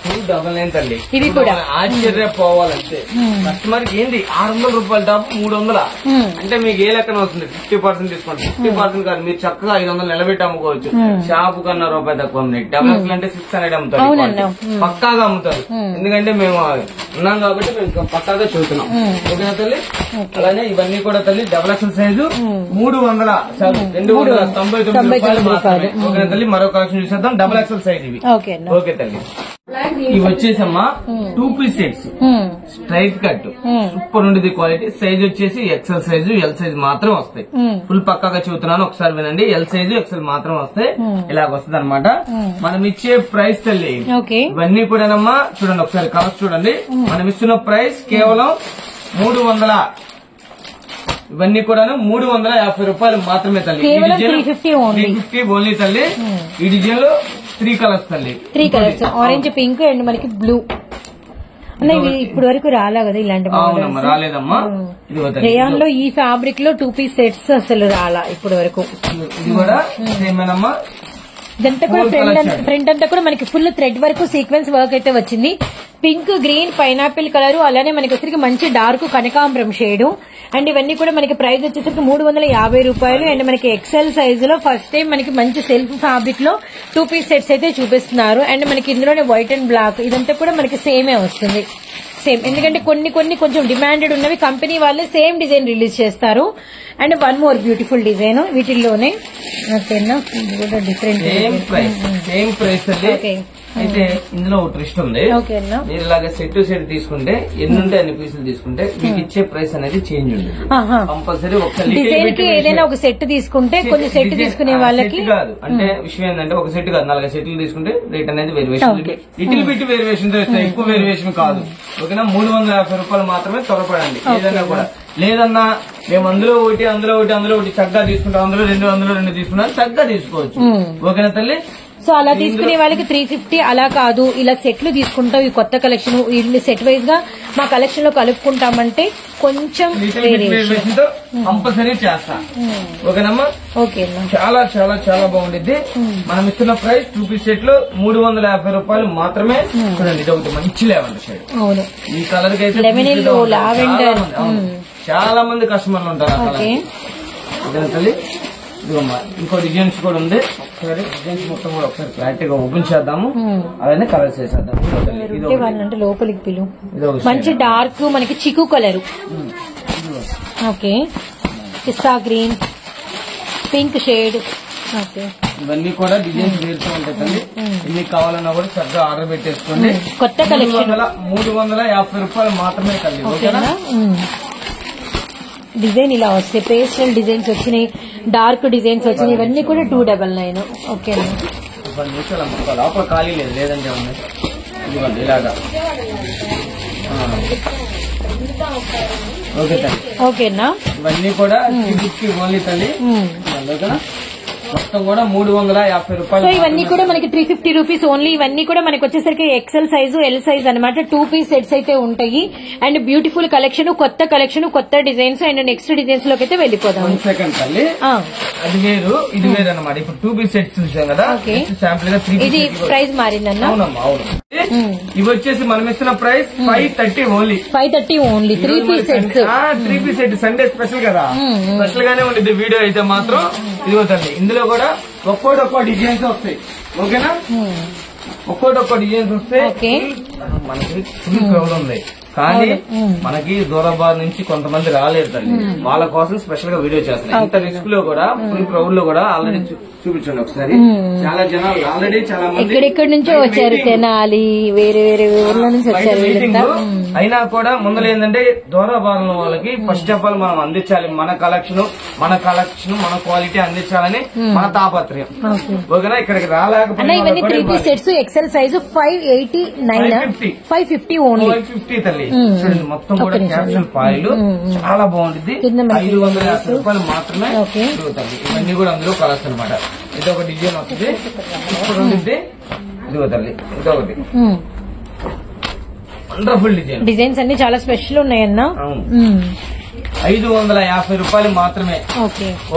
299 తల్లి. ఇవి కూడా ఆశ్చర్యపోవాలంటే కస్టమర్ ఏంది 600 రూపాయల టాప్ 300 అంటే మీకు ఏ లెక్కన వస్తుంది? 50% డిస్కౌంట్. 50% కాదు, మీరు చక్కగా 500 నిలబెట్టి అమ్ముకోవచ్చు. షాపు కన్నా రూపాయి తక్కువ ఉంది. డబుల్ ఎక్సెల్ అంటే 600 అమ్ముతారు, పక్కాగా అమ్ముతారు. ఎందుకంటే మేము ఉన్నాం కాబట్టి మేము పక్కాగా చూస్తున్నాం. ఓకేనా తల్లి? అలానే ఇవన్నీ కూడా తల్లి డబుల్ ఎక్సెల్ సైజు 299 రూపాయలు మాత్రమే. ఓకేనా తల్లి? మరో కలెక్షన్ చూసేద్దాం. డబుల్ ఎక్సెల్ సైజ్ ఇవి. ఓకే తల్లి, ఇవి వచ్చేసమ్మా 2 piece sets, straight cut, super ఉండేది క్వాలిటీ. సైజ్ వచ్చేసి ఎక్సెల్ సైజు, ఎల్ సైజ్ మాత్రం వస్తాయి. ఫుల్ పక్కాగా చెబుతున్నాను, ఒకసారి వినండి. ఎల్ సైజు, ఎక్సెల్ మాత్రం వస్తాయి. ఇలాగ వస్తుంది అనమాట. మనం ఇచ్చే ప్రైస్ తల్లి ఇవన్నీ కూడానమ్మా చూడండి, ఒకసారి కలర్స్ చూడండి. మనం ఇస్తున్న ప్రైస్ కేవలం 300. ఇవన్నీ కూడా 350 రూపాయలు మాత్రమే తల్లి. 350 ఓన్లీ తల్లి. ఈ డిజైన్ లో 3 కలర్స్ తల్లి, 3 కలర్స్, ఆరెంజ్, పింక్ అండ్ మనకి బ్లూ. ఇప్పుడు వరకు రాలా కదా ఇలాంటి రాలేదమ్మా. రేయాన్ లో ఈ ఫ్యాబ్రిక్ లో 2 పీస్ సెట్స్ అసలు రాలా ఇప్పుడు వరకు. ఇది కూడా సేమేనమ్మా. ఇదంతా కూడా ఫ్రంట్ అంతా కూడా మనకి full thread work, sequence work అయితే వచ్చింది. పింక్, గ్రీన్, పైనాపిల్ కలర్, అలానే మనకి వచ్చరికి మంచి డార్క్ కనకాంబరం షేడ్. అండ్ ఇవన్నీ కూడా మనకి ప్రైస్ వచ్చేసరికి 350 రూపాయలు. అండ్ మనకి ఎక్సెల్ సైజ్ లో ఫస్ట్ టైం మనకి మంచి సెల్ఫ్ ఫ్యాబ్రిక్ లో 2 పీస్ సెట్స్ అయితే చూపిస్తున్నారు. అండ్ మనకి ఇందులోనే వైట్ అండ్ బ్లాక్, ఇదంతా కూడా మనకి సేమే వస్తుంది. సేమ్, ఎందుకంటే కొన్ని కొంచెం డిమాండెడ్ ఉన్నవి కంపెనీ వాళ్ళే సేమ్ డిజైన్ రిలీజ్ చేస్తారు. And one more beautiful design వీటిల్లోనే. ఓకేనా, ఇది కూడా డిఫరెంట్ సేమ్ ప్రైస్ ఓకే. అయితే ఇందులో ఒక ట్విస్ట్ ఉంది. ఓకేనా, మీరు ఇలాగా సెట్ సెట్ తీసుకుంటే ఎన్ని ఉంటే అన్ని పీసులు తీసుకుంటే మీకు ఇచ్చే ప్రైస్ అనేది చేంజ్ ఉంటుంది. కంపల్సరీ ఒక డిజైన్ కి ఏదైనా ఒక సెట్ తీసుకుంటే కొన్ని సెట్ తీసుకునే వాళ్ళకి కాదు. అంటే విషయం ఏంటంటే ఒక సెట్ కాదు 4 సెట్లు తీసుకుంటే రేట్ అనేది వేరియేషన్, లిటిల్ బిట్ వేరియేషన్ తో ఇస్తాయి, ఎక్కువ వేరియేషన్ కాదు. ఓకేనా, 350 రూపాయలు మాత్రమే త్వరపడండి. ఏదైనా కూడా లేదన్నా మేము అందులో ఒకటి చక్కగా తీసుకుంటాం, అందులో రెండు తీసుకున్నాం, చక్కగా తీసుకోవచ్చు. ఓకేనా తల్లి. సో అలా తీసుకునే వాళ్ళకి 350 అలా కాదు, ఇలా సెట్లు తీసుకుంటాం, ఈ కొత్త కలెక్షన్ ఇన్ని సెట్ వైజ్ గా మా కలెక్షన్ లో కలుపుకుంటామంటే కొంచెం వేరియేషన్ తో కంపల్సరీ చేస్తా. ఓకేనమ్మా, ఓకే. చాలా చాలా చాలా బాగుండిద్ది. మనం ఇస్తున్న ప్రైస్ 2 పీస్ సెట్ లో 350 రూపాయలు మాత్రమే. చూడండి, ఇది ఒకటి మంచి లావెండర్ షేడ్. అవును, ఈ కలర్ కి అయితే లావెండర్ చాలా మంది కస్టమర్లు ఉంటారు ఆ కలర్. ఓకేనా తల్లి. ఇదిగోమ్మా ఇంకో డిజైన్స్ కూడా ఉంది. ఒకసారి డిజైన్స్ మొత్తం కూడా ఒకసారి క్లారిటీగా ఓపెన్ చేద్దాము, అలానే కలర్స్ వేసేద్దాం. వాళ్ళంటే లోపలికి పిలు. మంచి డార్క్ మనకి చిక్కు కలర్. ఓకే, పిస్తా గ్రీన్, పింక్ షేడ్. ఓకే, ఇవన్నీ కూడా డిజైన్స్ వేరుతూ ఉంటాయి తల్లి. ఎన్ని కావాలన్నా కూడా చక్కగా ఆర్డర్ పెట్టేసుకోండి. కొత్త కలెక్షన్ 350 రూపాయలు మాత్రమే తల్లి. ఓకేనా, డిజైన్ ఇలా వస్తాయి, పేస్టల్ డిజైన్స్ వచ్చినాయి, డార్క్ డిజైన్స్ వచ్చినాయి, ఇవన్నీ కూడా 299. ఓకే, లోపల ఖాళీ లేదు, లేదంటే ఉన్నాయి. ఇదిగోండి ఇలాగా. ఓకే తల్లి. ఓకేనా, ఇవన్నీ కూడా ఓన్లీ తల్లి. ఓకేనా, మొత్తం కూడా 350 రూపాయలు. సో ఇవన్నీ కూడా మనకి 350 రూపీస్ ఓన్లీ. ఇవన్నీ కూడా మనకి వచ్చేసరికి ఎక్సెల్ సైజు, ఎల్ సైజ్ అనమాట. 2 పీస్ సెట్స్ అయితే ఉంటాయి. అండ్ బ్యూటిఫుల్ కలెక్షన్, కొత్త కలెక్షన్, కొత్త డిజైన్స్. అండ్ నెక్స్ట్ డిజైన్స్ లోకి అయితే వెళ్ళిపోదాం. 1 సెకండ్ తల్లి, అది వేరు ఇది వేరు అనమాట. ఇప్పుడు 2 పీస్ సెట్స్ చూసాం కదా, శాంపుల్ గా 3 ఇది ప్రైస్ మారిందన్న. అవునమ్మా, అవును. ఇవి వచ్చేసి మనం ఇస్తున్న price 530 only. 530 only 3 piece sets. 3 piece set Sunday special కదా, స్పెషల్ గానే ఉండేది వీడియో అయితే మాత్రం. ఇదిగోతండి, ఇందులో కూడా ఒక్కొక్క డిజైన్స్ వస్తాయి. ఓకేనా, ఒక్కొక్క డిజైన్స్ వస్తాయి. మనకి ఫుల్ క్రౌడ్ ఉంది, కానీ మనకి దూరబార్ నుంచి కొంతమంది రాలేదు తల్లి. వాళ్ళ కోసం స్పెషల్ గా వీడియో చేస్తున్నాం. ఇంత రిస్క్ లో కూడా, ఫుల్ క్రౌడ్ లో కూడా ఆల్రెడీ చూపించండి ఒకసారి. చాలా జనాలు ఆల్రెడీ చాలా మంది ఎక్కడెక్కడి నుంచో వచ్చారు, తెనాలి, వేరే వేరే ఊర్ల నుంచి వచ్చారు. అయినా కూడా ముందర ఏంటంటే దూరబారం వాళ్ళకి ఫస్ట్ ఆఫ్ ఆల్ మనం అందించాలి మన కలెక్షన్, మన క్వాలిటీ అందించాలని మన తాపత్రయం. ఓకేనా, ఇక్కడికి రాలేకపోయినా ఇవన్నీ 3 piece sets XL size 589, 550 only. 550 తల్లి. చూడండి, మొత్తం కూడా క్యాప్సూల్ పాయిలు చాలా బాగుంటుంది. 550 రూపాయలు మాత్రమే. ఇవన్నీ కూడా అందులో కలర్స్ అనమాట. ఇది ఒక డిజైన్ వస్తుంది, ఇప్పుడు ఉంటుంది. ఇదిగో తల్లి, ఇదొకటి వండర్ఫుల్ డిజైన్స్ అన్ని చాలా స్పెషల్ ఉన్నాయన్న. 550 రూపాయలు మాత్రమే.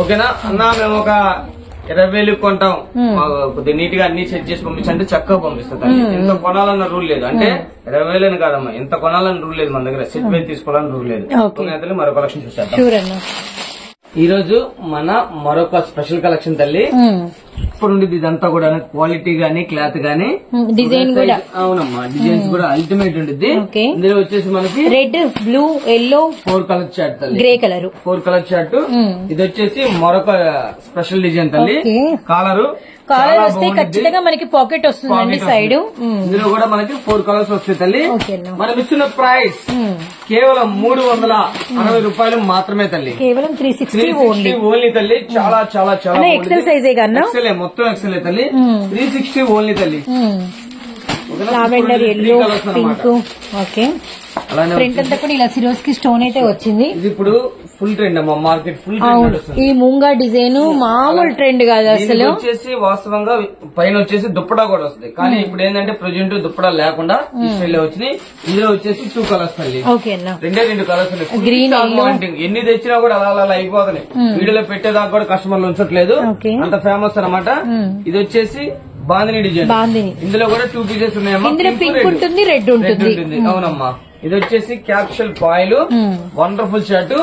ఓకేనా అన్నా, మేము ఒక 20,000 కొంటాం, కొద్దిగా నీట్ గా అన్ని సెట్ చేసి పంపించంటే చక్కగా పంపిస్తాం. ఎంత కొనాలన్న రూల్ లేదు. అంటే 20,000 కాదమ్మా, ఎంత కొనాలని రూల్ లేదు మన దగ్గర. సెట్ వేసి తీసుకోవాలని రూల్ లేదు. మరో కలెక్షన్ చూసేద్దాం. ఈ రోజు మన మరొక స్పెషల్ కలెక్షన్ తల్లి. ఇప్పుడు ఉండేది ఇదంతా కూడా క్వాలిటీ గానీ, క్లాత్ గానీ, డిజైన్ కూడా. అవునమ్మా, డిజైన్స్ కూడా అల్టిమేట్ ఉంటుంది. ఇందులో వచ్చేసి మనకి red, blue, yellow 4 colour chart తల్లి, గ్రే కలర్ 4 కలర్ చార్ట్. ఇది వచ్చేసి మరొక స్పెషల్ డిజైన్ తల్లి. కాలర్ వస్తే ఖచ్చితంగా మనకి పాకెట్ వస్తుందండి సైడ్. ఇందులో కూడా మనకి 4 కలర్స్ వస్తాయి తల్లి. మనం ఇస్తున్న ప్రైస్ కేవలం 360 రూపాయలు మాత్రమే తల్లి. కేవలం 360 ఓన్లీ తల్లి. చాలా చాలా చాలా ఎక్సెల్ సైజే కన్నా, మొత్తం ఎక్సెల్ తల్లి. 360 ఓన్లీ తల్లి. Lavender, yellow, pink. Okay, print అంతా కూడా ఇలా సిరోస్ కి స్టోన్ అయితే వచ్చింది. ఇది ఇప్పుడు ఫుల్ ట్రెండ్ అమ్మా, మార్కెట్ ఫుల్ ట్రెండ్. ఈ మూంగా డిజైన్ మామూలు ట్రెండ్ కాదు అసలు. వచ్చేసి వాస్తవంగా పైన వచ్చేసి దుప్పటా కూడా వస్తుంది, కానీ ఇప్పుడు ఏంటంటే ప్రజెంట్ దుప్పటా లేకుండా ఈ స్టైల్ లో వచ్చినాయి. ఇందులో వచ్చేసి 2 కలర్స్ తల్లి. రెండే కలర్స్ గ్రీన్. ఎన్ని తెచ్చినా కూడా అలా అలా అయిపోతున్నాయి. వీడియోలో పెట్టేదాకా కూడా కస్టమర్లు ఉంచట్లేదు, అంత ఫేమస్ అనమాట. ఇది వచ్చేసి బాందిని డిజైన్. ఇందులో కూడా 2 పీసెస్ ఉన్నాయమ్మా. పింక్ ఉంటుంది, రెడ్ ఉంటుంది. అవునమ్మా, ఇది వచ్చేసి క్యాప్షుల్ పాయిల్ వండర్ఫుల్ షర్ట్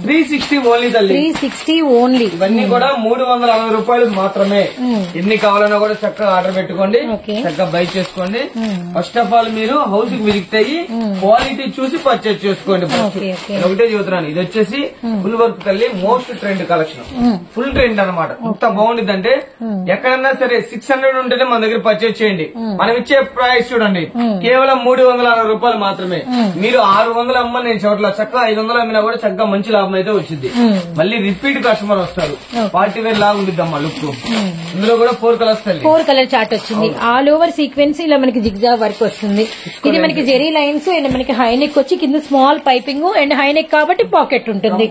360 ఓన్లీ తల్లి 360 ఓన్లీ. ఇవన్నీ కూడా 360 రూపాయలు మాత్రమే. ఎన్ని కావాలన్నా కూడా చక్కగా ఆర్డర్ పెట్టుకోండి, చక్కగా బై చేసుకోండి. ఫస్ట్ ఆఫ్ ఆల్ మీరు హౌస్ కి విజిట్ అయ్యి క్వాలిటీ చూసి పర్చేజ్ చేసుకోండి. ఒకటే చెబుతున్నాను, ఇది వచ్చేసి ఫుల్ వర్క్ తల్లి, most trend collection, full trend అనమాట. ఎంత బాగుంటుంది అంటే ఎక్కడన్నా సరే 600 ఉంటేనే మన దగ్గర పర్చేజ్ చేయండి. మనం ఇచ్చే ప్రైస్ చూడండి కేవలం 360 రూపాయలు మాత్రమే. మీరు 600 అమ్మని నేను చోట్ల చక్కగా 500 అమ్మినా కూడా చక్కగా మంచి లాభం అయితే వచ్చింది. మళ్ళీ రిపీట్ కస్టమర్ వస్తారు. పార్టీ వేర్ లాగా ఉంటుంది అమ్మా లుక్. ఇందులో కూడా 4 కలర్స్ 4 కలర్ చార్ట్ వచ్చింది. ఆల్ ఓవర్ సీక్వెన్స్ ఇలా మనకి జిగ్జాగ్ వర్క్ వస్తుంది. ఇది మనకి జెరీ లైన్స్ అండ్ మనకి హై నెక్ వచ్చి కింద small piping and high neck కాబట్టి పాకెట్ ఉంటుంది.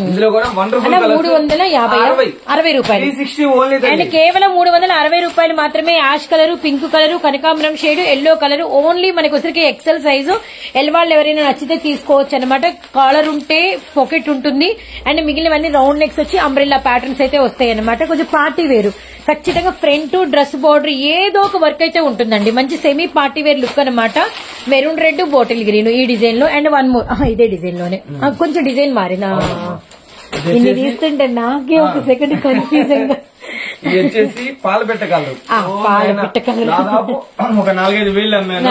ఇందులో కూడా వండర్ఫుల్ 360 రూపాయలు. 360 ఓన్లీ అండ్ కేవలం 360 రూపాయలు మాత్రమే. యాష్ కలర్, పింక్ కలర్, కనకాంబరం షేడ్, ఎల్లో కలర్ ఓన్లీ మనకి వచ్చరికి ఎక్సెల్ సైజు. ఎల్ వాళ్ళు ఎవరైనా నచ్చితే తీసుకోవచ్చు అనమాట. కాలర్ ఉంటే పాకెట్ ఉంటుంది అండ్ మిగిలినవన్నీ రౌండ్ నెక్స్ వచ్చి అంబ్రెల్లా ప్యాటర్న్స్ అయితే వస్తాయి అనమాట. కొంచెం పార్టీ వేరు, ఖచ్చితంగా ఫ్రంట్ డ్రెస్ బార్డర్ ఏదో ఒక వర్క్ అయితే ఉంటుందండి. మంచి సెమీ పార్టీ వేర్ లుక్ అనమాట. మెరూన్ రెడ్, బాటిల్ గ్రీన్ ఈ డిజైన్ లో అండ్ వన్ మోర్ ఇదే డిజైన్ లోనే కొంచెం డిజైన్ మారినా ఇన్ని తీస్తుంటే నాకే ఒక సెకండ్ కన్ఫ్యూజన్ గా. ఇది వచ్చేసి పాలు పెట్టగలరు. దాదాపు ఒక 4-5 వేలు అమ్మాను.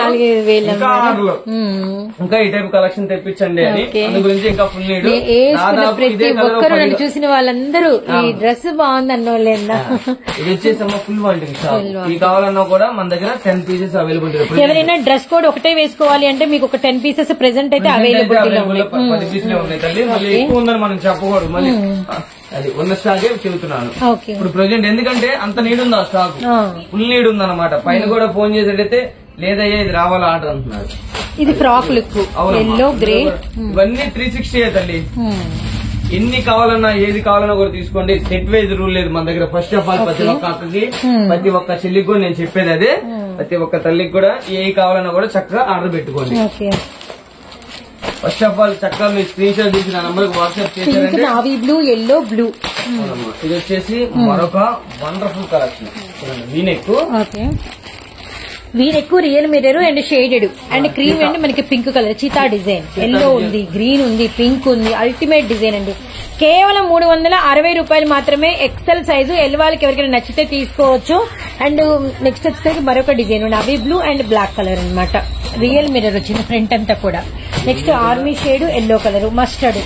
ఇంకా ఈ టైప్ కలెక్షన్ తెప్పించండి అని అందు గురించి ఇంకా ఫుల్ నీడ్. ప్రతి ఒక్కరు నన్ను చూసిన వాళ్ళందరూ ఈ డ్రెస్ బాగుంది అన్నోళ్ళేనా. ఇది వచ్చేసి అమ్మ ఫుల్ వాంటింగ్ షాప్. ఇది కావాలన్నా కూడా మన దగ్గర 10 పీసెస్ అవైలబుల్. ఎవరైనా డ్రెస్ కోడ్ ఒకటే వేసుకోవాలి అంటే మీకు ఒక 10 పీసెస్ ప్రెసెంట్ అయితే అవైలబుల్ 10 పీసులే ఉన్నాయి తల్లి. మళ్ళీ ఎక్కువ ఉందని మనం చెప్పకూడదు. మళ్ళీ అది ఉన్న స్టాకే చెబుతున్నాను ఇప్పుడు ప్రెసెంట్. ఎందుకంటే అంత నీడ్ ఉంది ఆ స్టాక్, ఫుల్ నీడ్ ఉంది అనమాట. పైన కూడా ఫోన్ చేసేటైతే లేదయ్యా ఇది రావాలా ఆర్డర్ అంటున్నారు. ఇది ఫ్రాక్ లుక్ ఎల్లో గ్రే. ఇవన్నీ 360 తల్లి. ఎన్ని కావాలన్నా ఏది కావాలన్నా కూడా తీసుకోండి. సెట్ వైజ్ రూల్ లేదు మన దగ్గర. ఫస్ట్ ఆఫ్ ఆల్ ప్రతి ఒక్క అక్కకి ప్రతి ఒక్క చెల్లికి కూడా నేను చెప్పేది అదే. ప్రతి ఒక్క తల్లికి కూడా ఏ కావాలన్నా కూడా చక్కగా ఆర్డర్ పెట్టుకోండి. ఫస్ట్ ఆఫ్ ఆల్ చక్కగా మీరు స్క్రీన్ షాట్ తీసి నా నంబర్ కి వాట్సాప్ చేశారంటే నావీ బ్లూ, ఎల్లో బ్లూ. ఇది వచ్చేసి మరొక wonderful collection. V neck V neck real mirror and shaded and cream and మనకి pink colour cheetah design. Yellow ఉంది, గ్రీన్ ఉంది, పింక్ ఉంది. అల్టిమేట్ డిజైన్ అండి. కేవలం 360 రూపాయలు మాత్రమే. XL size. ఎల్ వాళ్ళకి ఎవరికైనా నచ్చితే తీసుకోవచ్చు. అండ్ నెక్స్ట్ వచ్చేసరికి మరొక design navy blue and black colour అనమాట. రియల్ మిర్రర్ వచ్చింది ఫ్రంట్ అంతా కూడా. Next army shade, yellow colour, mustard.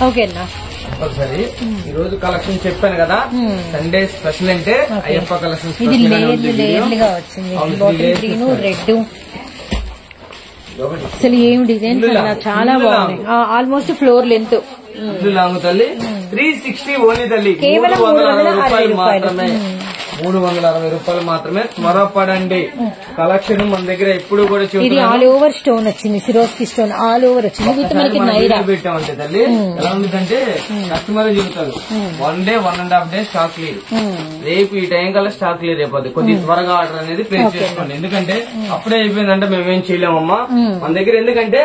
ఓకేనా సరే. ఈ రోజు కలెక్షన్ చెప్పాను కదా, సండే స్పెషల్ అంటే అయ్యప్ప కలెక్షన్. ఇది లేయర్లు గా వచ్చింది. Bottle green, red. అసలు ఏం డిజైన్స్ చాలా బాగున్నాయి. Almost floor length. లాంగ్ తల్లి 360 ఓన్లీ తల్లి. కేవలం 360 మాత్రమే. 360 రూపాయలు మాత్రమే. త్వరపడండి. కలెక్షన్ మన దగ్గర ఎప్పుడు కూడా ఇది ఆల్ ఓవర్ స్టోన్ వచ్చింది. సిరోస్కి స్టోన్ ఆల్ ఓవర్ వచ్చింది. మనకి నైరా పెట్టామంటే తల్లి ఎలా ఉందంటే కస్టమర్ చెబుతారు 1 డే 1.5 డే స్టాక్ లేదు. రేపు ఈ టైం కల్లా స్టాక్ లేదు అయిపోద్ది. కొద్దిగా త్వరగా ఆర్డర్ అనేది ప్లేస్ చేసుకోండి. ఎందుకంటే అప్పుడే అయిపోయిందంటే మేమేం చేయలేమమ్మా మన దగ్గర. ఎందుకంటే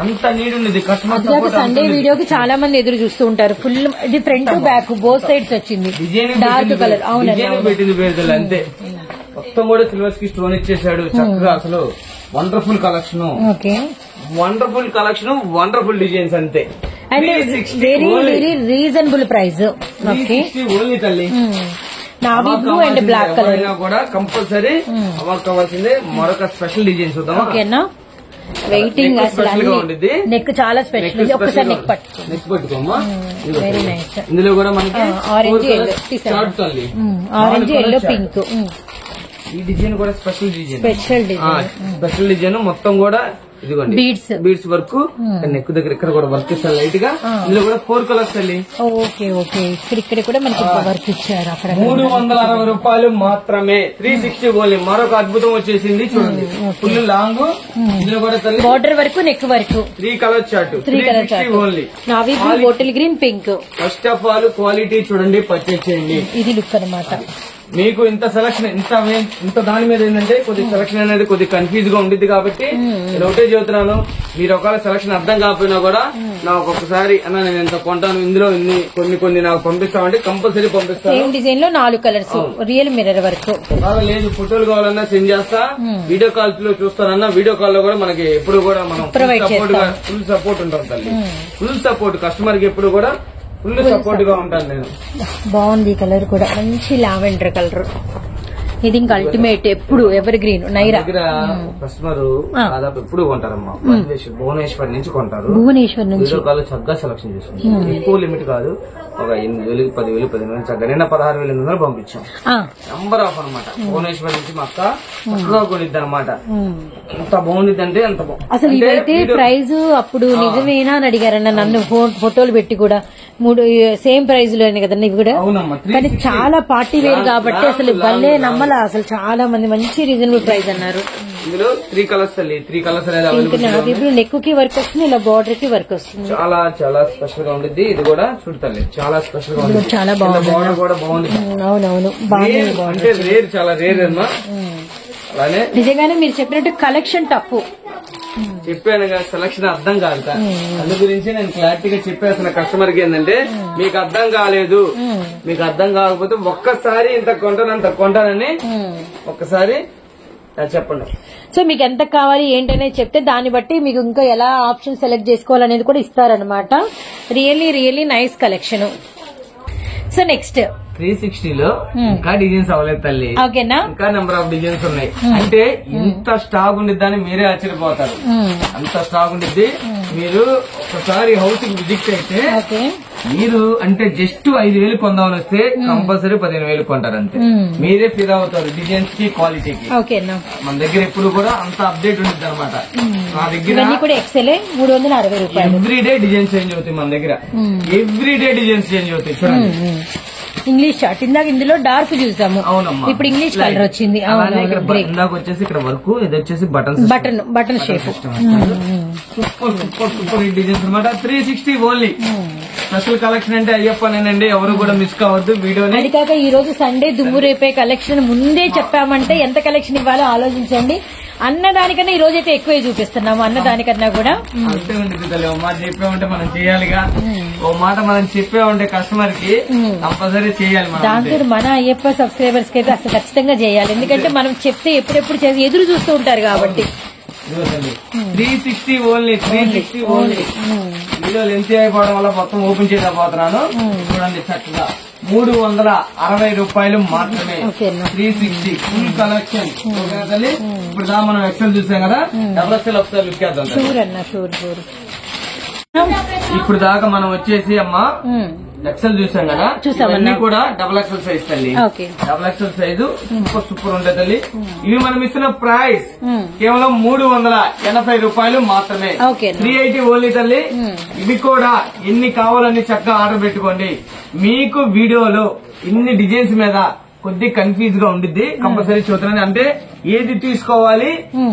అంత నీడ్ ఉంది కస్టమర్. సండే వీడియోకి చాలా మంది ఎదురు చూస్తూ ఉంటారు. ఫుల్ ఇది ఫ్రంట్ బ్యాక్ బోత్ సైడ్స్ వచ్చింది. Dark colour. అవునండి పెట్టింది పేరు అంతే. మొత్తం కూడా సిల్వర్స్ కి స్టోన్ ఇచ్చేసాడు చక్కగా. అసలు wonderful collection, wonderful collection, wonderful designs అంతే. And very very reasonable price. Only తల్లి. Navy blue and black colour కూడా కంపల్సరీ అవాక్ కావాల్సిందే. మరొక స్పెషల్ డిజైన్ చూద్దాం. ఓకేనా. వెయిటింగ్ అసలు నెక్ చాలా స్పెషల్. ఒక్కసారి నెక్ పట్టుకోమ్మా. Very nice. ఇందులో కూడా మనకి ఆరెంజ్ ఎల్లో పింక్. ఈ డిజైన్ కూడా స్పెషల్ డిజైన్. స్పెషల్ డిజైన్ మొత్తం కూడా ఇదిగోండి బీడ్స్ వర్క్. నెక్ దగ్గర ఇక్కడ కూడా వర్క్ ఇస్తారు లైట్ గా. ఇందులో కూడా 4 కలర్స్ తల్లి. Okay okay. ఇక్కడ కూడా మనకి వర్క్ ఇచ్చారు. అక్కడ 360 రూపాయలు మాత్రమే. 360 ఓన్లీ. మరొక అద్భుతం వచ్చేసింది చూడండి. Full long. ఇందులో కూడా తల్లి బార్డర్ వరకు, నెక్ వరకు 3 colour chart. 360 only. Navy blue, bottle green, pink. First of all quality చూడండి, పర్చేజ్ చేయండి. ఇది లుక్ అనమాట. మీకు ఇంత సెలక్షన్ ఇంత దాని మీద ఏంటంటే కొద్ది సెలక్షన్ అనేది కొద్ది కన్ఫ్యూజ్ గా ఉండిద్ది కాబట్టి నేను ఒకటే చెబుతున్నాను, మీరు ఒకవేళ సెలక్షన్ అర్థం కాకపోయినా కూడా నాకు ఒక్కసారి అన్న నేను ఎంత కొంటాను, ఇందులో కొన్ని నాకు పంపిస్తామంటే కంపల్సరీ పంపిస్తాను. సేమ్ డిజైన్ లో 4 కలర్స్, రియల్ మిర్రర్ వర్క్. లేదు ఫోటోలు కావాలన్నా సెండ్ చేస్తా, వీడియో కాల్స్ లో చూస్తానన్నా వీడియో కాల్ లో కూడా మనకి ఎప్పుడు కూడా మనం ఫుల్ సపోర్ట్ ఉంటాం తల్లి. ఫుల్ సపోర్ట్ కస్టమర్ కి ఎప్పుడు కూడా ఫుల్ సపోర్ట్ గా ఉంటాను నేను. బాగుంది కలర్ కూడా, మంచి లావెండర్ కలర్. ఇది ఇంకా అల్టిమేట్, ఎప్పుడు ఎవర్ గ్రీన్ నైరా దగ్గర కస్టమర్ దాదాపు ఎప్పుడు కొంటారమ్మా, భువనేశ్వర్ నుంచి కొంటారు. భువనేశ్వర్ నుంచి వీడియో కాల్ చక్కగా సెలక్షన్ చేసుకుంటారు. ఎక్కువ లిమిట్ కాదు, ఒక 8,000 10,000 15,000 చక్కగా. నిన్న 16,800 పంపించాం. నంబర్ ఆఫ్ అనమాట. భువనేశ్వర్ నుంచి మా అక్క చక్కగా కొనిద్ది అనమాట. ఎంత బాగుంది అంటే అంత బాగుంది. అసలు ఇవైతే ప్రైజ్ అప్పుడు నిజమేనా అని అడిగారన్న నన్ను, ఫోటోలు పెట్టి కూడా 3 సేమ్ ప్రైజ్ లోనే కదండి ఇవి కూడా. కానీ చాలా పార్టీ వేర్ కాబట్టి అసలు భలే నమ్మల. అసలు చాలా మంది మంచి రీజనబుల్ ప్రైస్ అన్నారు. ఇందులో 3 కలర్స్ తల్లి, 3 కలర్స్ అనేది నాకు ఇప్పుడు నెక్ కి వర్క్ వస్తుంది, ఇలా బార్డర్ కి వర్క్ వస్తుంది. చాలా చాలా స్పెషల్ గా ఉంటుంది. ఇది కూడా చూడతల్లి చాలా స్పెషల్ గా ఉంటుంది. చాలా బాగుంది, బార్డర్ కూడా బాగుంది. అవునవును అంటే రేర్, చాలా రేర్ అమ్మా. అలానే నిజంగానే మీరు చెప్పినట్టు కలెక్షన్ టఫ్. చెప్పాను కదా, సెలక్షన్ అర్థం కాదు. అందు గురించి నేను క్లారిటీగా చెప్పేస్తున్న కస్టమర్ కి ఏంటంటే, మీకు అర్థం కాలేదు, మీకు అర్థం కాకపోతే ఒక్కసారి ఇంత కొంటానని ఒక్కసారి చెప్పండి. సో మీకు ఎంత కావాలి ఏంటనేది చెప్తే దాన్ని బట్టి మీకు ఇంకా ఎలా ఆప్షన్ సెలెక్ట్ చేసుకోవాలనేది కూడా ఇస్తారనమాట. Really nice collection. So next 360 లో ఇంకా డిజైన్స్ అవ్వలేదు తల్లి. ఓకేనా, ఇంకా నెంబర్ ఆఫ్ డిజైన్స్ ఉన్నాయి. అంటే ఇంత స్టాక్ ఉండిద్దని మీరే ఆశ్చర్యపోతారు. అంత స్టాక్ ఉండిద్ది. మీరు ఒకసారి హౌస్ కి విజిట్ అయితే మీరు అంటే జస్ట్ 5,000 కొందామని వస్తే కంపల్సరీ 15,000 కొంటారు అంతే. మీరే ఫిదా అవుతారు డిజైన్స్ కి, క్వాలిటీకి. మన దగ్గర ఎప్పుడు కూడా అంత అప్డేట్ ఉంటుంది అనమాట. మా దగ్గర ఎవ్రీడే డిజైన్స్ చేంజ్ అవుతాయి. మన దగ్గర ఎవ్రీడే డిజైన్స్ చేంజ్ అవుతాయి. చూడండి, ఇంగ్లీష్ షార్ట్ ఇందాక ఇందులో డార్క్ చూసాము, అవునమ్మా ఇప్పుడు ఇంగ్లీష్ కలర్ వచ్చింది. ఇందాక వచ్చేసి ఇక్కడ వరకు, ఇది వచ్చేసి బటన్ షేప్. సూపర్ డిజైన్స్ అనమాట. 360 ఓన్లీ. స్పెషల్ కలెక్షన్ అంటే అయ్యప్పనేనండి, ఎవరు కూడా మిస్ కావద్దు వీడియోని. అది కాక ఈ రోజు సండే దుమ్ము రేపే కలెక్షన్ ముందే చెప్పామంటే ఎంత కలెక్షన్ ఇవ్వాలో ఆలోచించండి. అన్నదానికన్నా ఈ రోజైతే ఎక్కువే చూపిస్తున్నాము, అన్నదానికన్నా కూడా. అంతే ఉంటుంది. ఓ మాట చెప్పామంటే మనం చేయాలిగా, ఓ మాట మనం చెప్పామంటే కస్టమర్ కి కంపల్సరీ చేయాలి. దాంతో మన అయ్యప్ప సబ్స్క్రైబర్స్ కి అయితే అసలు ఖచ్చితంగా చేయాలి, ఎందుకంటే మనం చెప్తే ఎప్పుడెప్పుడు చేసి ఎదురు చూస్తూ ఉంటారు కాబట్టి. 360 ఓన్లీ, 360 ఓన్లీ. వీడియో లెంత్ అయిపోవడం వల్ల మొత్తం ఓపెన్ చేయకపోతున్నాను. చూడండి, చక్కగా 360 రూపాయలు మాత్రమే. 360 ఫుల్ కలెక్షన్. ఇప్పుడు దా మనం ఎక్సెల్ చూసాం కదా, డబల్ ఒకసారి లుక్ చేద్దాం. ఇప్పుడు దాకా మనం వచ్చేసి అమ్మా ఎక్సెల్ చూసాం కదా, ఇవన్నీ కూడా డబల్ ఎక్సెల్ సైజ్ తల్లి. డబల్ ఎక్సెల్ సైజు సూపర్ ఉండే తల్లి. ఇవి మనం ఇస్తున్న ప్రైస్ కేవలం 380 రూపాయలు మాత్రమే. 380 ఓన్లీ తల్లి. ఇవి కూడా ఎన్ని కావాలని చక్కగా ఆర్డర్ పెట్టుకోండి. మీకు వీడియోలో ఇన్ని డిజైన్స్ మీద కొద్ది కన్ఫ్యూజ్ గా ఉండిద్ది. కంపల్సరీ చూస్తున్నాను అంటే ఏది తీసుకోవాలి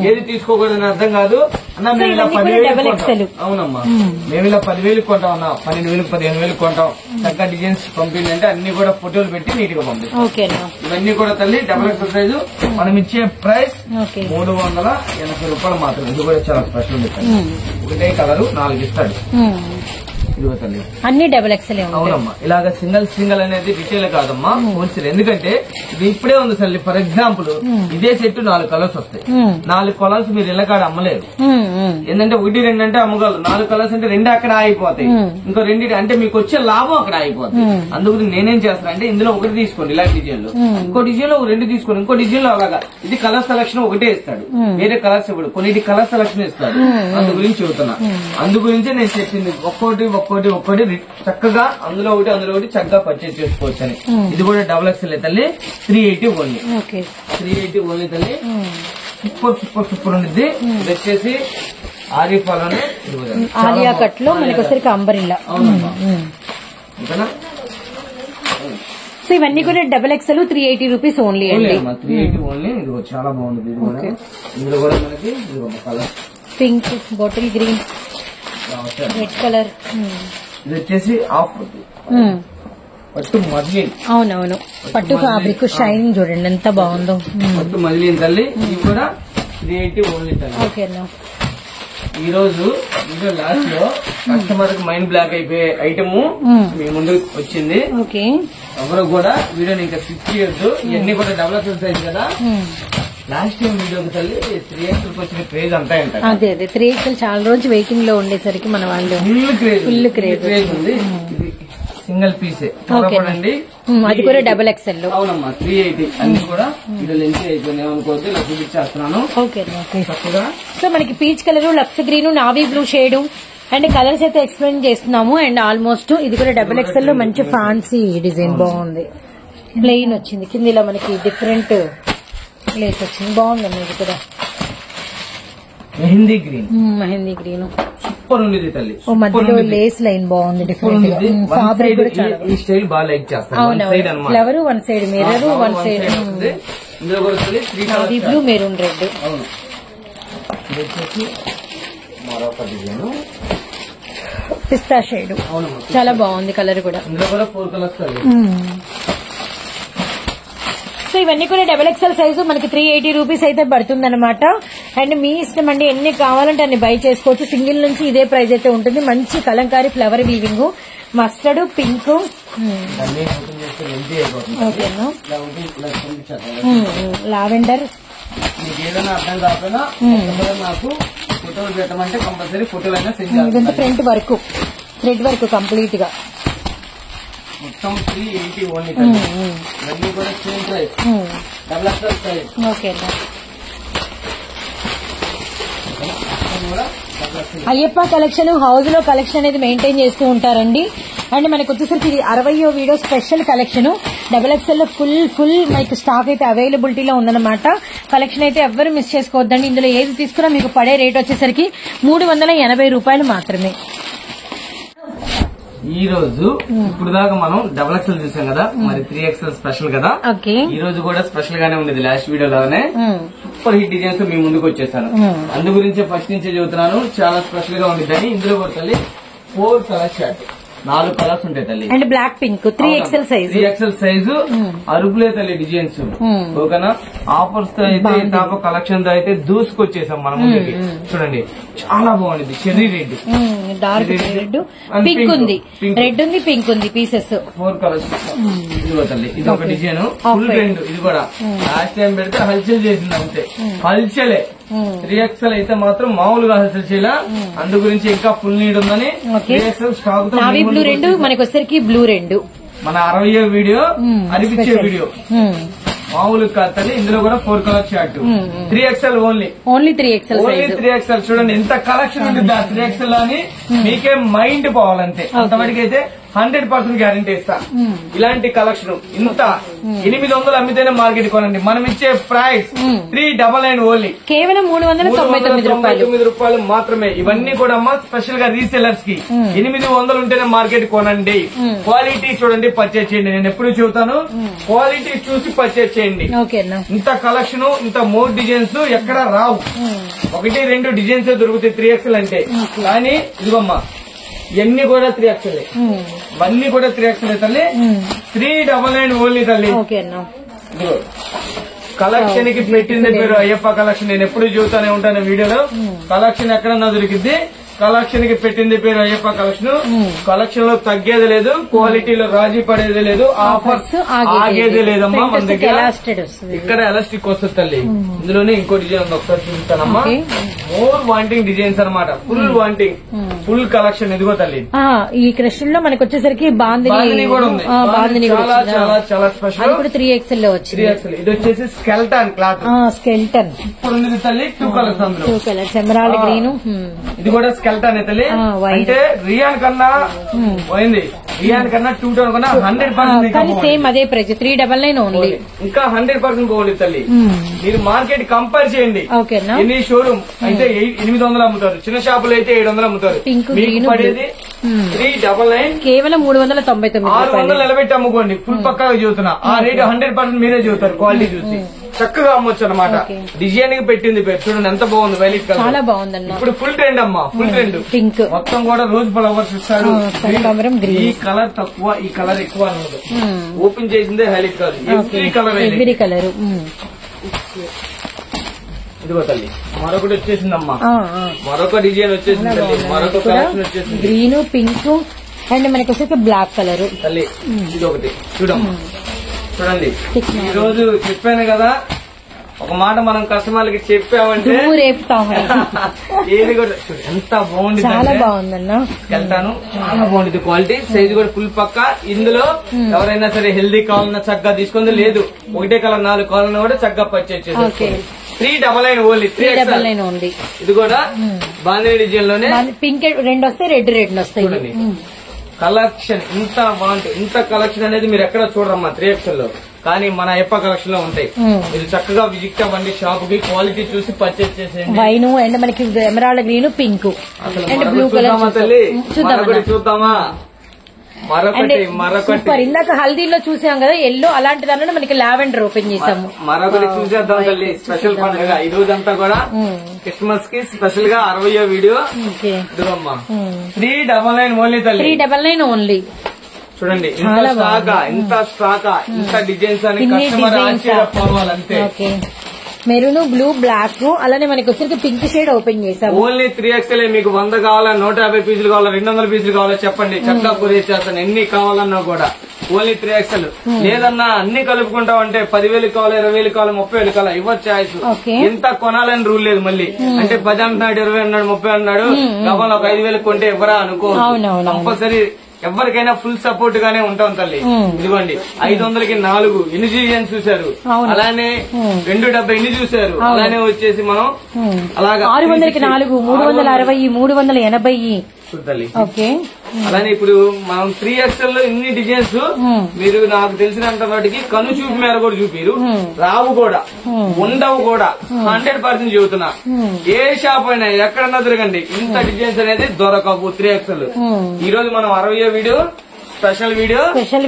ఏది తీసుకోకూడదని అర్థం కాదు. అన్న మేము ఇలా 10,000 అవునమ్మా, మేము ఇలా 10,000 కొంటాం అన్న, 12,000 15,000 కొంటాం. చక్కగా డిజైన్స్ పంపిందంటే అన్ని కూడా ఫోటోలు పెట్టి నీట్ గా పంపిస్తాం. ఇవన్నీ కూడా తల్లి డబల్ ఎక్సెల్ సైజు. మనం ఇచ్చే ప్రైస్ 380 రూపాయలు మాత్రం. ఇది కూడా చాలా స్పెషల్ ఉంది. ఒకటే కలరు 4 ఇస్తాడు. అన్ని డబుల్ ఎక్సెల్. అవునమ్మా, ఇలాగ సింగిల్ అనేది రిటైల్ కాదమ్మా, హోల్సేల్. ఎందుకంటే ఇది ఇప్పుడే ఉంది సార్. ఫర్ ఎగ్జాంపుల్ ఇదే సెట్ 4 కలర్స్ వస్తాయి. 4 కలర్స్ మీరు ఇళ్ళకాడ అమ్మలేరు. ఏంటంటే 1 2 అంటే అమ్మగలరు. 4 కలర్స్ అంటే 2 అక్కడ ఆగిపోతాయి. ఇంకో 2 అంటే మీకు వచ్చే లాభం అక్కడ ఆగిపోతాయి. అందుకు నేనేం చేస్తాను అంటే ఇందులో 1 తీసుకోండి ఇలాంటి డిజైన్ లో, ఇంకో డిజైన్ లో 2 తీసుకోండి, ఇంకో డిజైన్ లో అలాగా. ఇది కలర్ సెలక్షన్ ఒకటే ఇస్తాడు, వేరే కలర్స్ ఇవ్వడు. కొన్నిటి కలర్ సెలక్షన్ ఇస్తాడు. అందు గురించి చెబుతున్నా. అందు గురించే నేను చెప్పింది ఒక్కోటి చక్కగా అందులో ఒకటి చక్కగా పర్చేజ్ చేసుకోవచ్చు అని. ఇది కూడా డబుల్ ఎక్సెల్ తల్లి. 380 ఓన్లీ. 380 ఓన్లీ తల్లి. సూపర్ ఉండిద్ది. ఇది వచ్చేసి ఆరిఫాలోనే ఆలియా కట్ లో మనకి వచ్చేసరికి అంబరిల్లా. ఓకేనా? సో ఇవన్నీ కూడా డబుల్ ఎక్సెల్ 380 రూపీస్ ఓన్లీ అండి. 380 ఓన్లీ. ఇది చాలా బాగుంది. ఇది కూడా ఇందులో కూడా మనకి colour pink, bottle green, red colour. ఇది వచ్చేసి ఆఫ్ పట్టు మజ్లిన్. అవునవును, పట్టు ఫ్యాబ్రిక్ షైనింగ్ చూడండి ఎంత బాగుందో. పట్టు మజ్లిన్ తల్లి. ఇది కూడా 380 ఓన్లీ తల్లి. ఓకేనా. ఈ రోజు వీడియో లాస్ట్ లో కస్టమర్ కి మైండ్ బ్లాక్ అయిపోయే ఐటమ్ మీ ముందు వచ్చింది. ఓకే. ఎవరు కూడా వీడియోని ఇంకా స్కిప్ చేయొద్దు. ఇవన్నీ కూడా డెవలప్ సైజ్ కదా. లాస్ట్ టైం వీడియోకి తల్లి 3XL వచ్చిన క్రేజ్ అంతా ఉంటుంది. అదే 3XL చాలా రోజు వెయిటింగ్ లో ఉండేసరికి మన వాళ్ళు ఫుల్ క్రేజ్ ఉంది. సింగిల్ పీసే అండి. అది కూడా XXL. అవునమ్మా 380 అన్ని కూడా ఇది లెంత్ అయిపోయినాయి అనుకోవద్దు, ఇలా చూపించేస్తున్నాను. ఓకే. సో మనకి peach colour, lux green, navy blue shade and colours అయితే ఎక్స్ప్లెయిన్ చేస్తున్నాము. అండ్ ఆల్మోస్ట్ ఇది కూడా XXL లో మంచి ఫ్యాన్సీ డిజైన్ బాగుంది. ప్లెయిన్ వచ్చింది, కింద ఇలా మనకి డిఫరెంట్ లేస్ వచ్చింది, బాగుందండి. ఇది కూడా mehndi green. Mehndi green super ఉంది తల్లి. మధ్యలో లేస్ లైన్ బాగుంది, డిఫరెంట్ ఫ్యాబ్రిక్ కూడా చాలా. ఈ స్టైల్ బాగా లైక్ చేస్తాను. అవునవును, flower one side, mirror one side, ఇందులో కూడా నావీ బ్లూ, మెరూన్ రెడ్. అవును. ఇది వచ్చేసి మరొక డిజైన్ పిస్తా షేడ్. చాలా బాగుంది కలర్ కూడా. ఇందులో కూడా 4 కలర్స్. సో ఇవన్నీ కూడా XXL సైజు మనకి 380 రూపీస్ అయితే పడుతుంది అనమాట. అండ్ మీ ఇష్టం అండి, ఎన్ని కావాలంటే అన్ని బై చేసుకోవచ్చు. సింగిల్ నుంచి ఇదే ప్రైస్ అయితే ఉంటుంది. మంచి Kalamkari flower weaving, mustard, pink. ఓకేనా. లావెండర్. మీకు ఏదైనా అర్థం కాకపోయినా నాకు ఫోటోలు పెట్టమంటే కంపల్సరీ ఫోటోలు అయినా సెండ్ చేస్తాను. ఇదంతా front work, thread work complete గా. మొత్తం 380 ఓన్లీ. ఇవన్నీ కూడా సేమ్ ప్రైస్, XXL సైజ్. ఓకేనా. అయ్యప్ప కలెక్షన్ హౌస్ లో కలెక్షన్ అనేది మెయింటైన్ చేస్తూ ఉంటారండి. అండ్ మనకు వచ్చేసరికి ఇది 60వ వీడియో స్పెషల్ కలెక్షన్. XXL లో ఫుల్ మనకి స్టాక్ అయితే అవైలబిలిటీలో ఉందన్నమాట. కలెక్షన్ అయితే ఎవ్వరు మిస్ చేసుకోవద్దండి. ఇందులో ఏది తీసుకున్నా మీకు పడే రేట్ వచ్చేసరికి 380 రూపాయలు మాత్రమే. ఈ రోజు ఇప్పుడు దాకా మనం XXL చూసాం కదా, మరి 3XL స్పెషల్ కదా. ఈ రోజు కూడా స్పెషల్ గానే ఉండేది. లాస్ట్ వీడియోలోనే సూపర్ హిట్ డిజైన్స్ మీ ముందుకు వచ్చేసాను. అందు గురించి ఫస్ట్ నుంచే చెబుతున్నాను, చాలా స్పెషల్ గా ఉండేదని. ఇందులో కూడా తల్లి 4 కలర్ షర్ట్, 4 కలర్స్ ఉంటాయి తల్లి. And black pink 3XL size. 3XL size అరుపులే తల్లి డిజైన్స్. ఓకేనా. ఆఫర్స్ తో అయితే తాప కలెక్షన్ తో అయితే దూసుకొచ్చేసాం మన ముందుకి. చూడండి చాలా బాగుంది. Cherry red, dark red, pink ఉంది, రెడ్ ఉంది, పింక్ ఉంది. Pieces 4 colours. ఇదిగో తల్లి, ఇది ఒక డిజైన్ ఫుల్ ట్రెండ్. ఇది కూడా లాస్ట్ టైం పెడితే హల్చల్ చేసింది అంతే, హల్చలే. 3XL అయితే మాత్రం మామూలుగా హల్చల్ చేయాల. అందు గురించి ఇంకా ఫుల్ నీడ్ ఉందని 3XL స్టాక్ తో బ్లూ రెండు మనకి వచ్చేసరికి బ్లూ రెండు. మన 60వ వీడియో అనిపించే వీడియో మామూలు కాదు. ఇందులో కూడా 4 colour shirt 3XL only 3XL. చూడండి ఎంత కలెక్షన్ ఉంటుంది 3XL అని మీకే మైండ్ పోవాలంతే. అంతవరకు అయితే 100% గ్యారంటీ ఇస్తా. ఇలాంటి కలెక్షన్ ఇంత 800 అమ్మితేనే మార్కెట్ కొనండి. మనం ఇచ్చే ప్రైస్ 399 ఓన్లీ, కేవలం 399 రూపాయలు మాత్రమే. ఇవన్నీ కూడా అమ్మా స్పెషల్ గా రీసెలర్స్ కి 800 ఉంటేనే మార్కెట్ కొనండి. క్వాలిటీ చూడండి, పర్చేజ్ చేయండి. నేను ఎప్పుడు చెబుతాను, క్వాలిటీ చూసి పర్చేజ్ చేయండి. ఇంత కలెక్షన్, ఇంత మోర్ డిజైన్స్ ఎక్కడ రావు. 1-2 డిజైన్స్ దొరుకుతాయి 3XL అంటే. కానీ ఇదిగోమ్మా ఇవన్నీ కూడా 3XL, ఇవన్నీ కూడా 3XL తల్లి. 399 ఓన్లీ తల్లి. కలెక్షన్ కి పెట్టింది పేరు అయ్యప్ప కలెక్షన్. నేను ఎప్పుడు చూస్తానే ఉంటాను వీడియోలో. కలెక్షన్ ఎక్కడన్నా దొరికింది. కలెక్షన్ కి పెట్టింది పేరు అయ్యప్ప కలెక్షన్. కలెక్షన్ లో తగ్గేది లేదు, క్వాలిటీలో రాజీ పడేది లేదు, ఆఫర్స్ ఆగేది లేదమ్మా మన దగ్గర. ఇక్కడ ఎలాస్టిక్ వస్తుంది తల్లి. ఇందులోనే ఇంకో డిజైన్ ఉంది, ఒకసారి చూపిస్తానమ్మా. మోర్ వాంటింగ్ డిజైన్స్ అనమాట, ఫుల్ వాంటింగ్, ఫుల్ కలెక్షన్. ఇదిగో తల్లి, ఈ క్రషన్ లో మనకి వచ్చేసరికి బాందిని కూడా ఉంది. చాలా చాలా చాలా స్పెషల్. 3XL లో వచ్చింది. ఇది వచ్చేసి స్కెల్టన్ క్లాత్. స్కెల్టన్ ఇప్పుడు ఉంది తల్లి 2 కలర్స్ అందులో. 2 కలర్స్ ఎమరాల్డ్ గ్రీన్. ఇది కూడా స్కెల్టన్ తల్లి. అంటే రియాన్ కన్నా పోయింది. రియాన్ కన్నా 2 టోన్ కన్నా 100% సేమ్ అదే ప్రైస్ 399 ఓన్లీ. ఇంకా 100% పోవాలి తల్లి. మీరు మార్కెట్ కంపేర్ చేయండి. ఎన్ని షోరూమ్ అయితే 800 అమ్ముతారు, చిన్న షాపులు అయితే 700 అమ్ముతారు. మీకు పడేది 399, కేవలం 399. 600 నిలబెట్టి అమ్ముకోండి. ఫుల్ పక్కాగా చూస్తున్నా. ఆ రేట్ 100% మీరే చూస్తారు క్వాలిటీ చూసి. చక్కగా అమ్మొచ్చు అనమాట. డిజైన్ కి పెట్టింది పేరు చూడండి ఎంత బాగుంది, వైలెట్ కలర్ చాలా బాగుందన్న. ఇప్పుడు ఫుల్ ట్రెండ్ అమ్మా, ఫుల్ ట్రెండ్ పింక్ మొత్తం కూడా రోజ్ ఫ్లవర్స్ ఇస్తారు. ఈ కలర్ తక్కువ, ఈ కలర్ ఎక్కువ అన్నది. ఓపెన్ చేసిందే హైలైట్ కాదు, ఎవ్రీ కలర్ ఇదిగో తల్లి. మరొకటి వచ్చేసిందమ్మా, మరొక డిజైన్ వచ్చేసింది తల్లి, మరొక కలెక్షన్ వచ్చేసింది గ్రీన్ పింక్ అండ్ మనకి వచ్చేసి బ్లాక్ కలర్ తల్లి. ఇది ఒకటి చూడమ్మా, చూడండి. ఈ రోజు చెప్పాను కదా, ఒక మాట మనం కస్టమర్లకి చెప్పామంటే ఏది కూడా ఎంత బాగుంది, చాలా బాగుందన్న. వెళ్తాను చాలా బాగుంది క్వాలిటీ, సైజ్ కూడా ఫుల్ పక్క. ఇందులో ఎవరైనా సరే హెల్దీ కావాలన్నా చక్కగా తీసుకుంది, లేదు ఒకటే కలర్ 4 కావాలన్నా కూడా చక్కగా పర్చేజ్ చేసి 399 ఓన్లీ 399 ఉంది. ఇది కూడా బాంధీ డిజైన్ లోనే పింక్ 2 వస్తాయి, రెడ్ వస్తాయి. కలెక్షన్ ఇంత బాగుంటుంది, ఇంత కలెక్షన్ అనేది మీరు ఎక్కడ చూడరమ్మా 3XL లో, కానీ మన అయ్యప్ప కలెక్షన్ లో ఉంటాయి. మీరు చక్కగా విజిట్ అవ్వండి షాప్ కి, క్వాలిటీ చూసి పర్చేజ్ చేసేయండి. వైన్ అండ్ మనకి emerald green pink and blue colour చూద్దామా. మరొకటి సూపర్, ఇందాక హల్దీలో చూసాం కదా ఎల్లో, అలాంటి దానిలో మనకి లావెండర్ ఓపెన్ చేసాము. మరొకటి చూసేద్దాం తల్లి. స్పెషల్ పండుగ ఈ రోజంతా కూడా క్రిస్మస్ కి స్పెషల్ గా 60వ వీడియో. ఇదిగమ్మా 399 ఓన్లీ తల్లి, 399 ఓన్లీ. చూడండి ఇంత స్టాకా, ఇంత డిజైన్స్ అని కస్టమర్ ఆశ్చర్యపోవాలంతే. మెరూన్ బ్లూ బ్లాక్ అలానే మనకి వచ్చరికి పింక్ షేడ్ ఓపెన్ చేసాము. Only 3XL. మీకు 100 కావాలా, 150 పీసులు కావాలా, 200 పీసులు కావాలా చెప్పండి, చక్కగా కొరియర్ చేస్తాను. ఎన్ని కావాలన్నా కూడా ఓన్లీ 3XL. లేదన్నా అన్ని కలుపుకుంటామంటే 10,000 కావాలి, 20,000 కావాలి, 30,000 కావాలి, ఇవ్వచ్చు చాయిస్. ఎంత కొనాలని రూల్ లేదు మళ్ళీ. అంటే 10 అంటున్నాడు, 20 అన్నాడు, 30 అన్నాడు, గమనం ఒక 5,000 కొంటే ఎవరా అనుకో, కంపల్సరీ ఎవరికైనా ఫుల్ సపోర్ట్ గానే ఉంటాం తల్లి. ఇదిగోండి 500కి 4 ఎన్ని డిజైన్స్ చూశారు, అలానే 270 ఎన్ని చూశారు, అలానే వచ్చేసి మనం అలాగా 600కి 4 360 380 తల్లి. అలానే ఇప్పుడు మనం 3XL లో ఇన్ని డిజైన్స్ మీరు నాకు తెలిసినంత వాటికి కను చూపి మేర కూడా చూపిరు, రావు కూడా, ఉండవు కూడా. 100% చెబుతున్నా. ఏ షాప్ అయినా ఎక్కడన్నా తిరగండి, ఇంత డిజైన్స్ అనేది దొరకవు 3XL. ఈ రోజు మనం 60వ video, special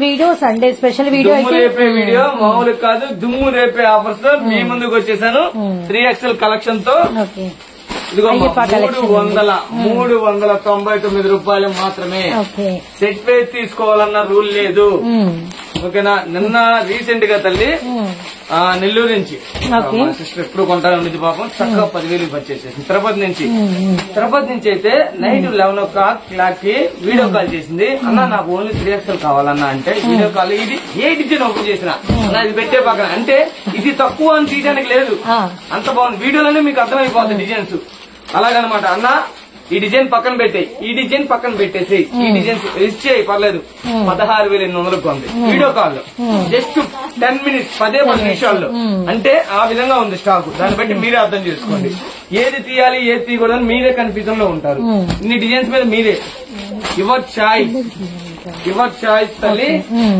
video Sunday special video, రేపే వీడియో మామూలు కాదు, దుమ్ము రేపే ఆఫర్స్ తో మీ ముందుకు వచ్చేసాను 3XL కలెక్షన్ తో. ఇదిగో 399 రూపాయలు మాత్రమే. సెట్ పేజ్ తీసుకోవాలన్న రూల్ లేదు, ఓకేనా. నిన్న రీసెంట్ గా తల్లి నెల్లూరు నుంచి సిస్టర్ ఎప్పుడు కొంటారు ఉండేది పాపం, చక్కగా 10,000 పర్చేసేసింది తిరుపతి నుంచి అయితే నైట్ 11:00 కి వీడియో కాల్ చేసింది. అన్న నాకు ఓన్లీ 3XL కావాలన్నా అంటే వీడియో కాల్ ఇది ఏ డిజైన్ ఓపెన్ చేసిన అన్న ఇది పెట్టే పక్కన, అంటే ఇది తక్కువ అని తీయడానికి లేదు, అంత బాగుంది. వీడియోలోనే మీకు అర్థమైపోతుంది డిజైన్స్. అలాగనమాట అన్న ఈ డిజైన్ పక్కన పెట్టాయి, ఈ డిజైన్ పక్కన పెట్టేసి ఈ డిజైన్స్ ఇచ్చేయి పర్లేదు. 16,800 ఉంది వీడియో కాల్ లో, జస్ట్ 10 మినిట్స్ 10 నిమిషాల్లో. అంటే ఆ విధంగా ఉంది స్టాక్. దాన్ని బట్టి మీరే అర్థం చేసుకోండి, ఏది తీయాలి ఏది తీయకూడదని మీరే కన్ఫ్యూజన్ లో ఉంటారు. ఇన్ని డిజైన్స్ మీద మీరే యువర్ చాయిస్ తల్లి.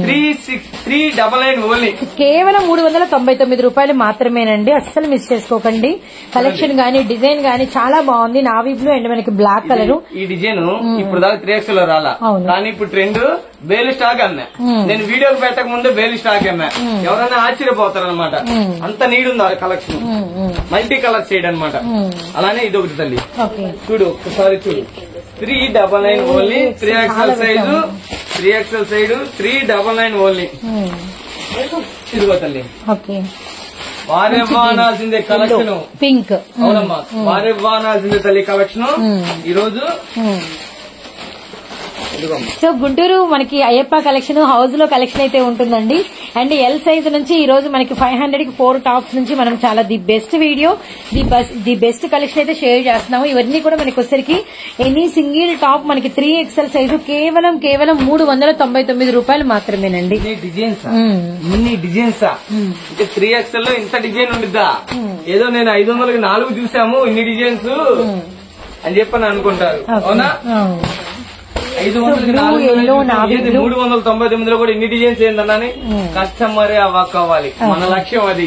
399 ఓన్లీ, కేవలం 399 రూపాయలు మాత్రమేనండి. అస్సలు మిస్ చేసుకోకండి. కలెక్షన్ గానీ డిజైన్ గానీ చాలా బాగుంది. నావీ బ్లూ అండ్ మనకి బ్లాక్ కలర్. ఈ డిజైన్ ఇప్పుడు దాకా 3XL లో రాలా, కానీ ఇప్పుడు ట్రెండ్ బేలు స్టాక్ అన్నా. నేను వీడియోకి పెట్టక ముందే బేలు స్టాక్ అన్నా. ఎవరైనా ఆశ్చర్యపోతారు అనమాట, అంత నీడ్ ఉంది ఆ కలెక్షన్. మల్టీ కలర్ షేడ్ అనమాట. అలానే ఇది ఒకటి తల్లి చూడు, ఒక్కసారి చూడు. 399 only, 3XL size, 3XL side 399 only. ఇదిగో తల్లి వారెవ్వానాల్సిందే కలెక్షన్ పింక్. అవునమ్మా వారెవ్వానాల్సిందే తల్లి కలెక్షన్ ఈ రోజు. సో గుంటూరు మనకి అయ్యప్ప కలెక్షన్ హౌస్ లో కలెక్షన్ అయితే ఉంటుందండి. అండ్ ఎల్ సైజ్ నుంచి ఈ రోజు మనకి 500కి 4 టాప్స్ నుంచి మనం చాలా the best video, the best collection అయితే షేర్ చేస్తున్నాము. ఇవన్నీ కూడా మనకి వచ్చరికి ఎనీ సింగిల్ టాప్ మనకి 3XL సైజు కేవలం 399 రూపాయలు మాత్రమేనండి. ఇన్ని డిజైన్స్ 3XL లో ఇంత డిజైన్ ఉండిద్దా, ఏదో నేను 500కి 4 చూసాము ఇన్ని డిజైన్స్ అని చెప్పని అనుకుంటారు. అవునా 399లో కూడా ఇన్ని డిజైన్స్ ఏందన్నాని కస్టమరే అవాక్ అవ్వాలి. మన లక్ష్యం అది.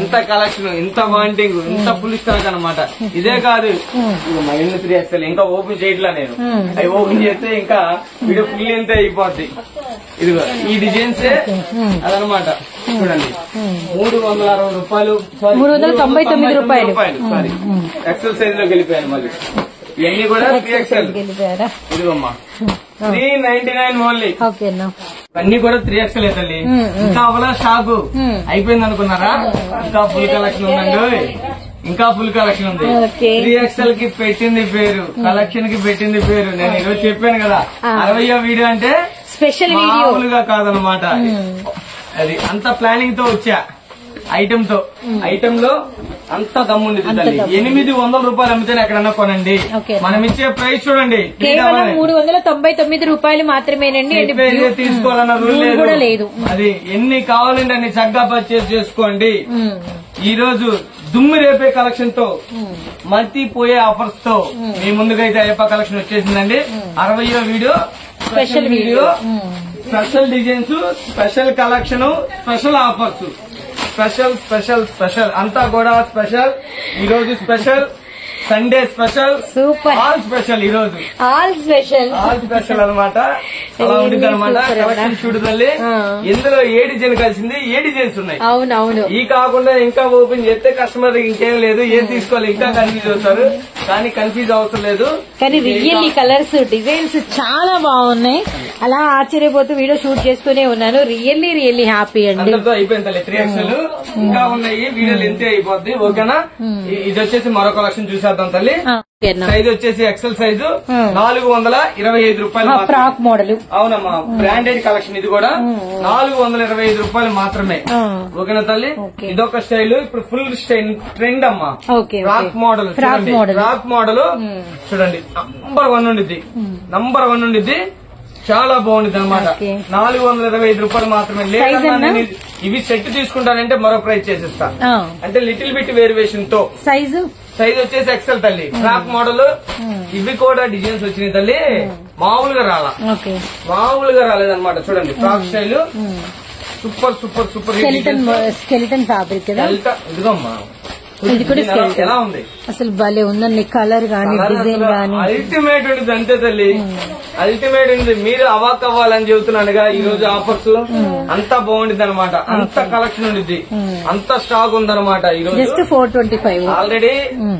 ఇంత కలెక్షన్, ఇంత వాంటింగ్, ఇంత ఫుల్ స్టాక్ అన్నమాట. ఇదే కాదు మైండ్ 3XL ఇంకా ఓపెన్ చేయట్లా నేను. అవి ఓపెన్ చేస్తే ఇంకా వీడియో ఫుల్ ఎంత అయిపోద్ది. ఇదిగో ఈ డిజైన్సే అదనమాట. చూడండి 360 రూపాయలు, 399 రూపాయలు. సారీ ఎక్సెల్ సైజ్ లోకి వెళ్ళిపోయాను మళ్ళీ. ఇవన్నీ కూడా 3XL. ఇదిగోమ్మా 399 ఓన్లీ. అన్ని కూడా 3XL తల్లి. ఇంకా అవలా షాకు అయిపోయింది అనుకున్నారా? ఇంకా ఫుల్ కలెక్షన్ ఉందండి. ఇంకా ఫుల్ కలెక్షన్ ఉంది. 3XL కి పెట్టింది పేరు, కలెక్షన్ కి పెట్టింది పేరు. నేను ఈరోజు చెప్పాను కదా 60వ వీడియో అంటే స్పెషల్ మామూలుగా కాదనమాట. అది అంత ప్లానింగ్ తో వచ్చా. ఐటమ్ లో అంత దమ్ముంది తల్లి. 800 రూపాయలు అమ్మితేనే ఎక్కడన్నా కొనండి. మనం ఇచ్చే ప్రైస్ చూడండి, కేవలం 399 రూపాయలు మాత్రమేనండి. తీసుకోవాలన్న రూల్ లేదు. అది ఎన్ని కావాలంటే అన్ని చక్కగా పర్చేస్ చేసుకోండి. ఈ రోజు దుమ్ము రేపే కలెక్షన్ తో, మల్టీపోయే ఆఫర్స్ తో మీ ముందుకైతే అయ్యప్ప కలెక్షన్ వచ్చేసిందండి. 60వ video special video, special designs, special collection, special offers, special special special అంతా కూడా స్పెషల్. ఈ రోజు special, Sunday special, super, all special. ఈ రోజు ఆల్ స్పెషల్ అనమాట. అలా ఉంటుంది అనమాట కలెక్షన్. చూడు తల్లి, ఇందులో ఏ డిజైన్ కలిసింది, ఏ డిజైన్స్ ఉన్నాయి. అవునవును. ఈ కాకుండా ఇంకా ఓపెన్ చేస్తే కస్టమర్ ఇంకేం లేదు, ఏం తీసుకోవాలి ఇంకా కన్ఫ్యూజ్ అవుతారు. కానీ కన్ఫ్యూజ్ అవసరం లేదు. కానీ రియల్లీ కలర్స్, డిజైన్స్ చాలా బాగున్నాయి. అలా ఆశ్చర్యపోతూ వీడియో షూట్ చేస్తూనే ఉన్నాను. రియల్లీ హ్యాపీ అండి. అందరితో అయిపోయింది తల్లి 3XL. ఇంకా ఉన్నాయి వీడియోలు ఎంతే అయిపోద్ది. ఓకేనా? ఇది వచ్చేసి మరో కలెక్షన్ చూసేద్దాం తల్లి. సైజ్ వచ్చేసి ఎక్సెల్ సైజు 425 రూపాయలు. Frock model. అవునమ్మా, బ్రాండెడ్ కలెక్షన్. ఇది కూడా 425 రూపాయలు మాత్రమే. ఓకేనా తల్లి? ఇదొక స్టైల్. ఇప్పుడు ఫుల్ స్టైల్ ట్రెండ్ అమ్మా. Frock model. ఫ్రాక్ మోడల్ చూడండి, నంబర్ 1 ఉండిద్ది. చాలా బాగుంది అనమాట. 425 రూపాయలు మాత్రమే. లేదమ్మా ఇవి సెట్ తీసుకుంటానంటే మరో ప్రైస్ చేసేస్తా. అంటే లిటిల్ బిట్ వేరియేషన్ తో. సైజ్ వచ్చేసి ఎక్సెల్ తల్లి. Frock model. ఇవి కూడా డిజైన్స్ వచ్చినాయి తల్లి. మామూలుగా రాలేదన్నమాట. చూడండి frock style super super super. Skeleton fabric. ఇదిగోమ్మా, ఇది కూడా ఎలా ఉంది అసలు, భలే ఉందండి. కలర్ గానీ, డిజైన్ గానీ అల్టిమేట్ ఉంటుంది అంతే తల్లి. అల్టిమేట్ ఉంది. మీరు అవాక్ అవ్వాలని చెబుతున్నానుగా. ఈ రోజు ఆఫర్స్ అంతా బాగుంటుంది అనమాట. అంత కలెక్షన్ ఉండిద్ది, అంత స్టాక్ ఉందన్నమాట. ఈ రోజు జస్ట్ 425.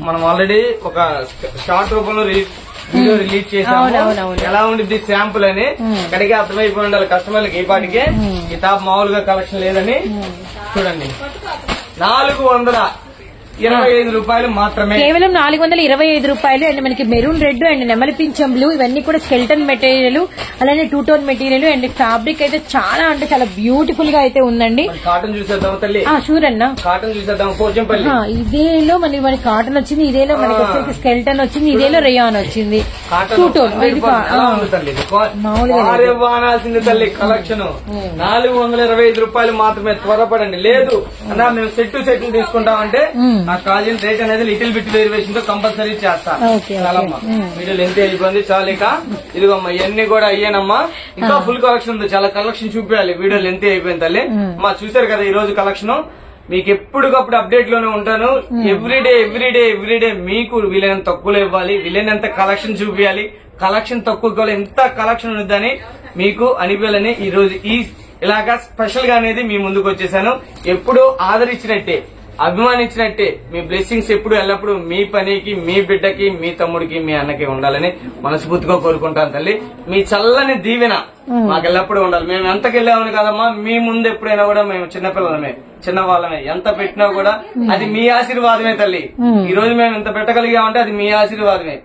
మనం ఆల్రెడీ ఒక షార్ట్ రూపంలో వీడియో రిలీజ్ చేసాము. ఎలా ఉండిద్ది శాంపుల్ అని. ఇక్కడికి అర్థమైపోయి ఉండాలి కస్టమర్లకి. ఈ పాటికే ఈ టాప్ మామూలుగా కలెక్షన్ లేదని. చూడండి 425 రూపాయలు మాత్రమే. కేవలం 425 రూపాయలు. అండ్ మనకి మెరూన్ రెడ్ అండ్ నెమలి పింఛం బ్లూ ఇవన్నీ కూడా స్కెల్టన్ మెటీరియల్, అలానే 2 టోన్ మెటీరియల్. అండ్ ఫ్యాబ్రిక్ అయితే చాలా అంటే చాలా బ్యూటిఫుల్ గా అయితే ఉందండి. కాటన్ చూసేద్దాం తల్లి. షూర్ అన్న, కాటన్ చూసేద్దాం. పోచంపల్లి ఇదేలో మనకి కాటన్ వచ్చింది, ఇదేలో మనకి వచ్చేసి స్కెల్టన్ వచ్చింది, ఇదేలో రేయాన్ వచ్చింది. 2 టోన్ మారేవాల్సింది తల్లి. కలెక్షన్ 425 రూపాయలు మాత్రమే. త్వరపడండి. లేదు అన్నా మేము సెట్ తీసుకుంటామంటే నా కాజిన్ రేట్ అనేది లిటిల్ బిట్ వేరియేషన్ తో కంపల్సరీ చేస్తా. చాలమ్మా, వీడియోలు ఎంత అయిపోయింది చాలు. ఇక ఇదిగోమ్మా ఇవన్నీ కూడా అయ్యానమ్మా. ఇంకా ఫుల్ కలెక్షన్ ఉంది. చాలా కలెక్షన్ చూపించాలి. వీడియోలు ఎంత అయిపోయింది తల్లి. మా చూసారు కదా ఈ రోజు కలెక్షన్. మీకు ఎప్పటికప్పుడు అప్డేట్ లోనే ఉంటాను. ఎవ్రీడే మీకు వీలైనంత తక్కువలో ఇవ్వాలి, వీలైనంత కలెక్షన్ చూపించాలి. కలెక్షన్ తక్కువ ఎంత కలెక్షన్ ఉందని మీకు అనిపించాలని ఈ రోజు ఇలాగా స్పెషల్ గా అనేది మీ ముందుకు వచ్చేసాను. ఎప్పుడు ఆదరించినట్టే, అభిమానించినట్టే మీ బ్లెస్సింగ్స్ ఎప్పుడు ఎల్లప్పుడు మీ పనికి, మీ బిడ్డకి, మీ తమ్ముడికి, మీ అన్నకి ఉండాలని మనస్ఫూర్తిగా కోరుకుంటాను తల్లి. మీ చల్లని దీవెన మాకు ఎల్లప్పుడూ ఉండాలి. మేము ఎంతకి వెళ్ళామని కదమ్మా, మీ ముందు ఎప్పుడైనా కూడా మేము చిన్నపిల్లలమే, చిన్నవాళ్ళమే. ఎంత పెట్టినా కూడా అది మీ ఆశీర్వాదమే తల్లి. ఈ రోజు మేము ఎంత పెట్టగలిగామంటే అది మీ ఆశీర్వాదమే.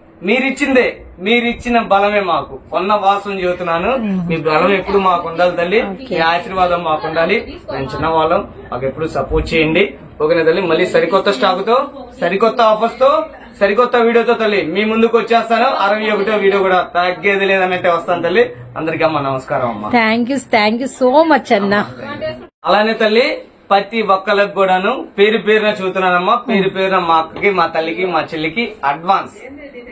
మీరిచ్చిన బలమే మాకు. కొన్న వాసం చెబుతున్నాను. మీ బలం ఎప్పుడు మాకు ఉండాలి తల్లి. మీ ఆశీర్వాదం మాకు ఉండాలి. మేము చిన్నవాళ్ళం, మాకు ఎప్పుడు సపోర్ట్ చేయండి. ఓకేనా తల్లి? మళ్ళీ సరికొత్త స్టాక్ తో, సరికొత్త ఆఫర్స్ తో, సరికొత్త వీడియోతో తల్లి మీ ముందుకు వచ్చేస్తాను. 61వ వీడియో కూడా తగ్గేది లేదన్నట్టే వస్తాను తల్లి. అందరికీ అమ్మ నమస్కారం అమ్మా. థ్యాంక్ యూ సో మచ్ అన్న. అలానే తల్లి ప్రతి ఒక్కరికి కూడాను పేరు పేరున చూస్తున్నానమ్మా. పేరు పేరున మా అక్కకి, మా తల్లికి, మా చెల్లికి అడ్వాన్స్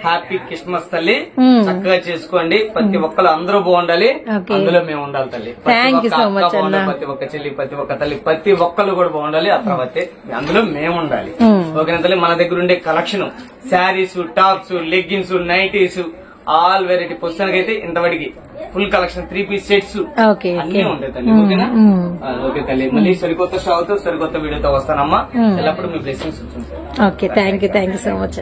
హ్యాపీ క్రిస్మస్ తల్లి. చక్కగా చేసుకోండి. ప్రతి ఒక్కరు అందరూ బాగుండాలి, అందులో మేము ఉండాలి తల్లి. ప్రతి ఒక్క అక్క బాగుండాలి, ప్రతి ఒక్క చెల్లి, ప్రతి ఒక్క తల్లి, ప్రతి ఒక్కరు కూడా బాగుండాలి. ఆ తర్వాత అందులో మేము ఉండాలి. ఓకేనా తల్లి? మన దగ్గర ఉండే collection saris, tops, leggings, nighties, all variety పుస్తకానికి ఇంతవరకు ఫుల్ కలెక్షన్ 3 పీస్ సెట్స్ అన్ని ఉంటాయి తల్లి. ఓకేనా? ఓకే తల్లి, మళ్ళీ సరికొత్త షావుతో సరికొత్త వీడియోతో వస్తానమ్మా. ఎల్లప్పుడు మీ blessings. Okay, thank you so much.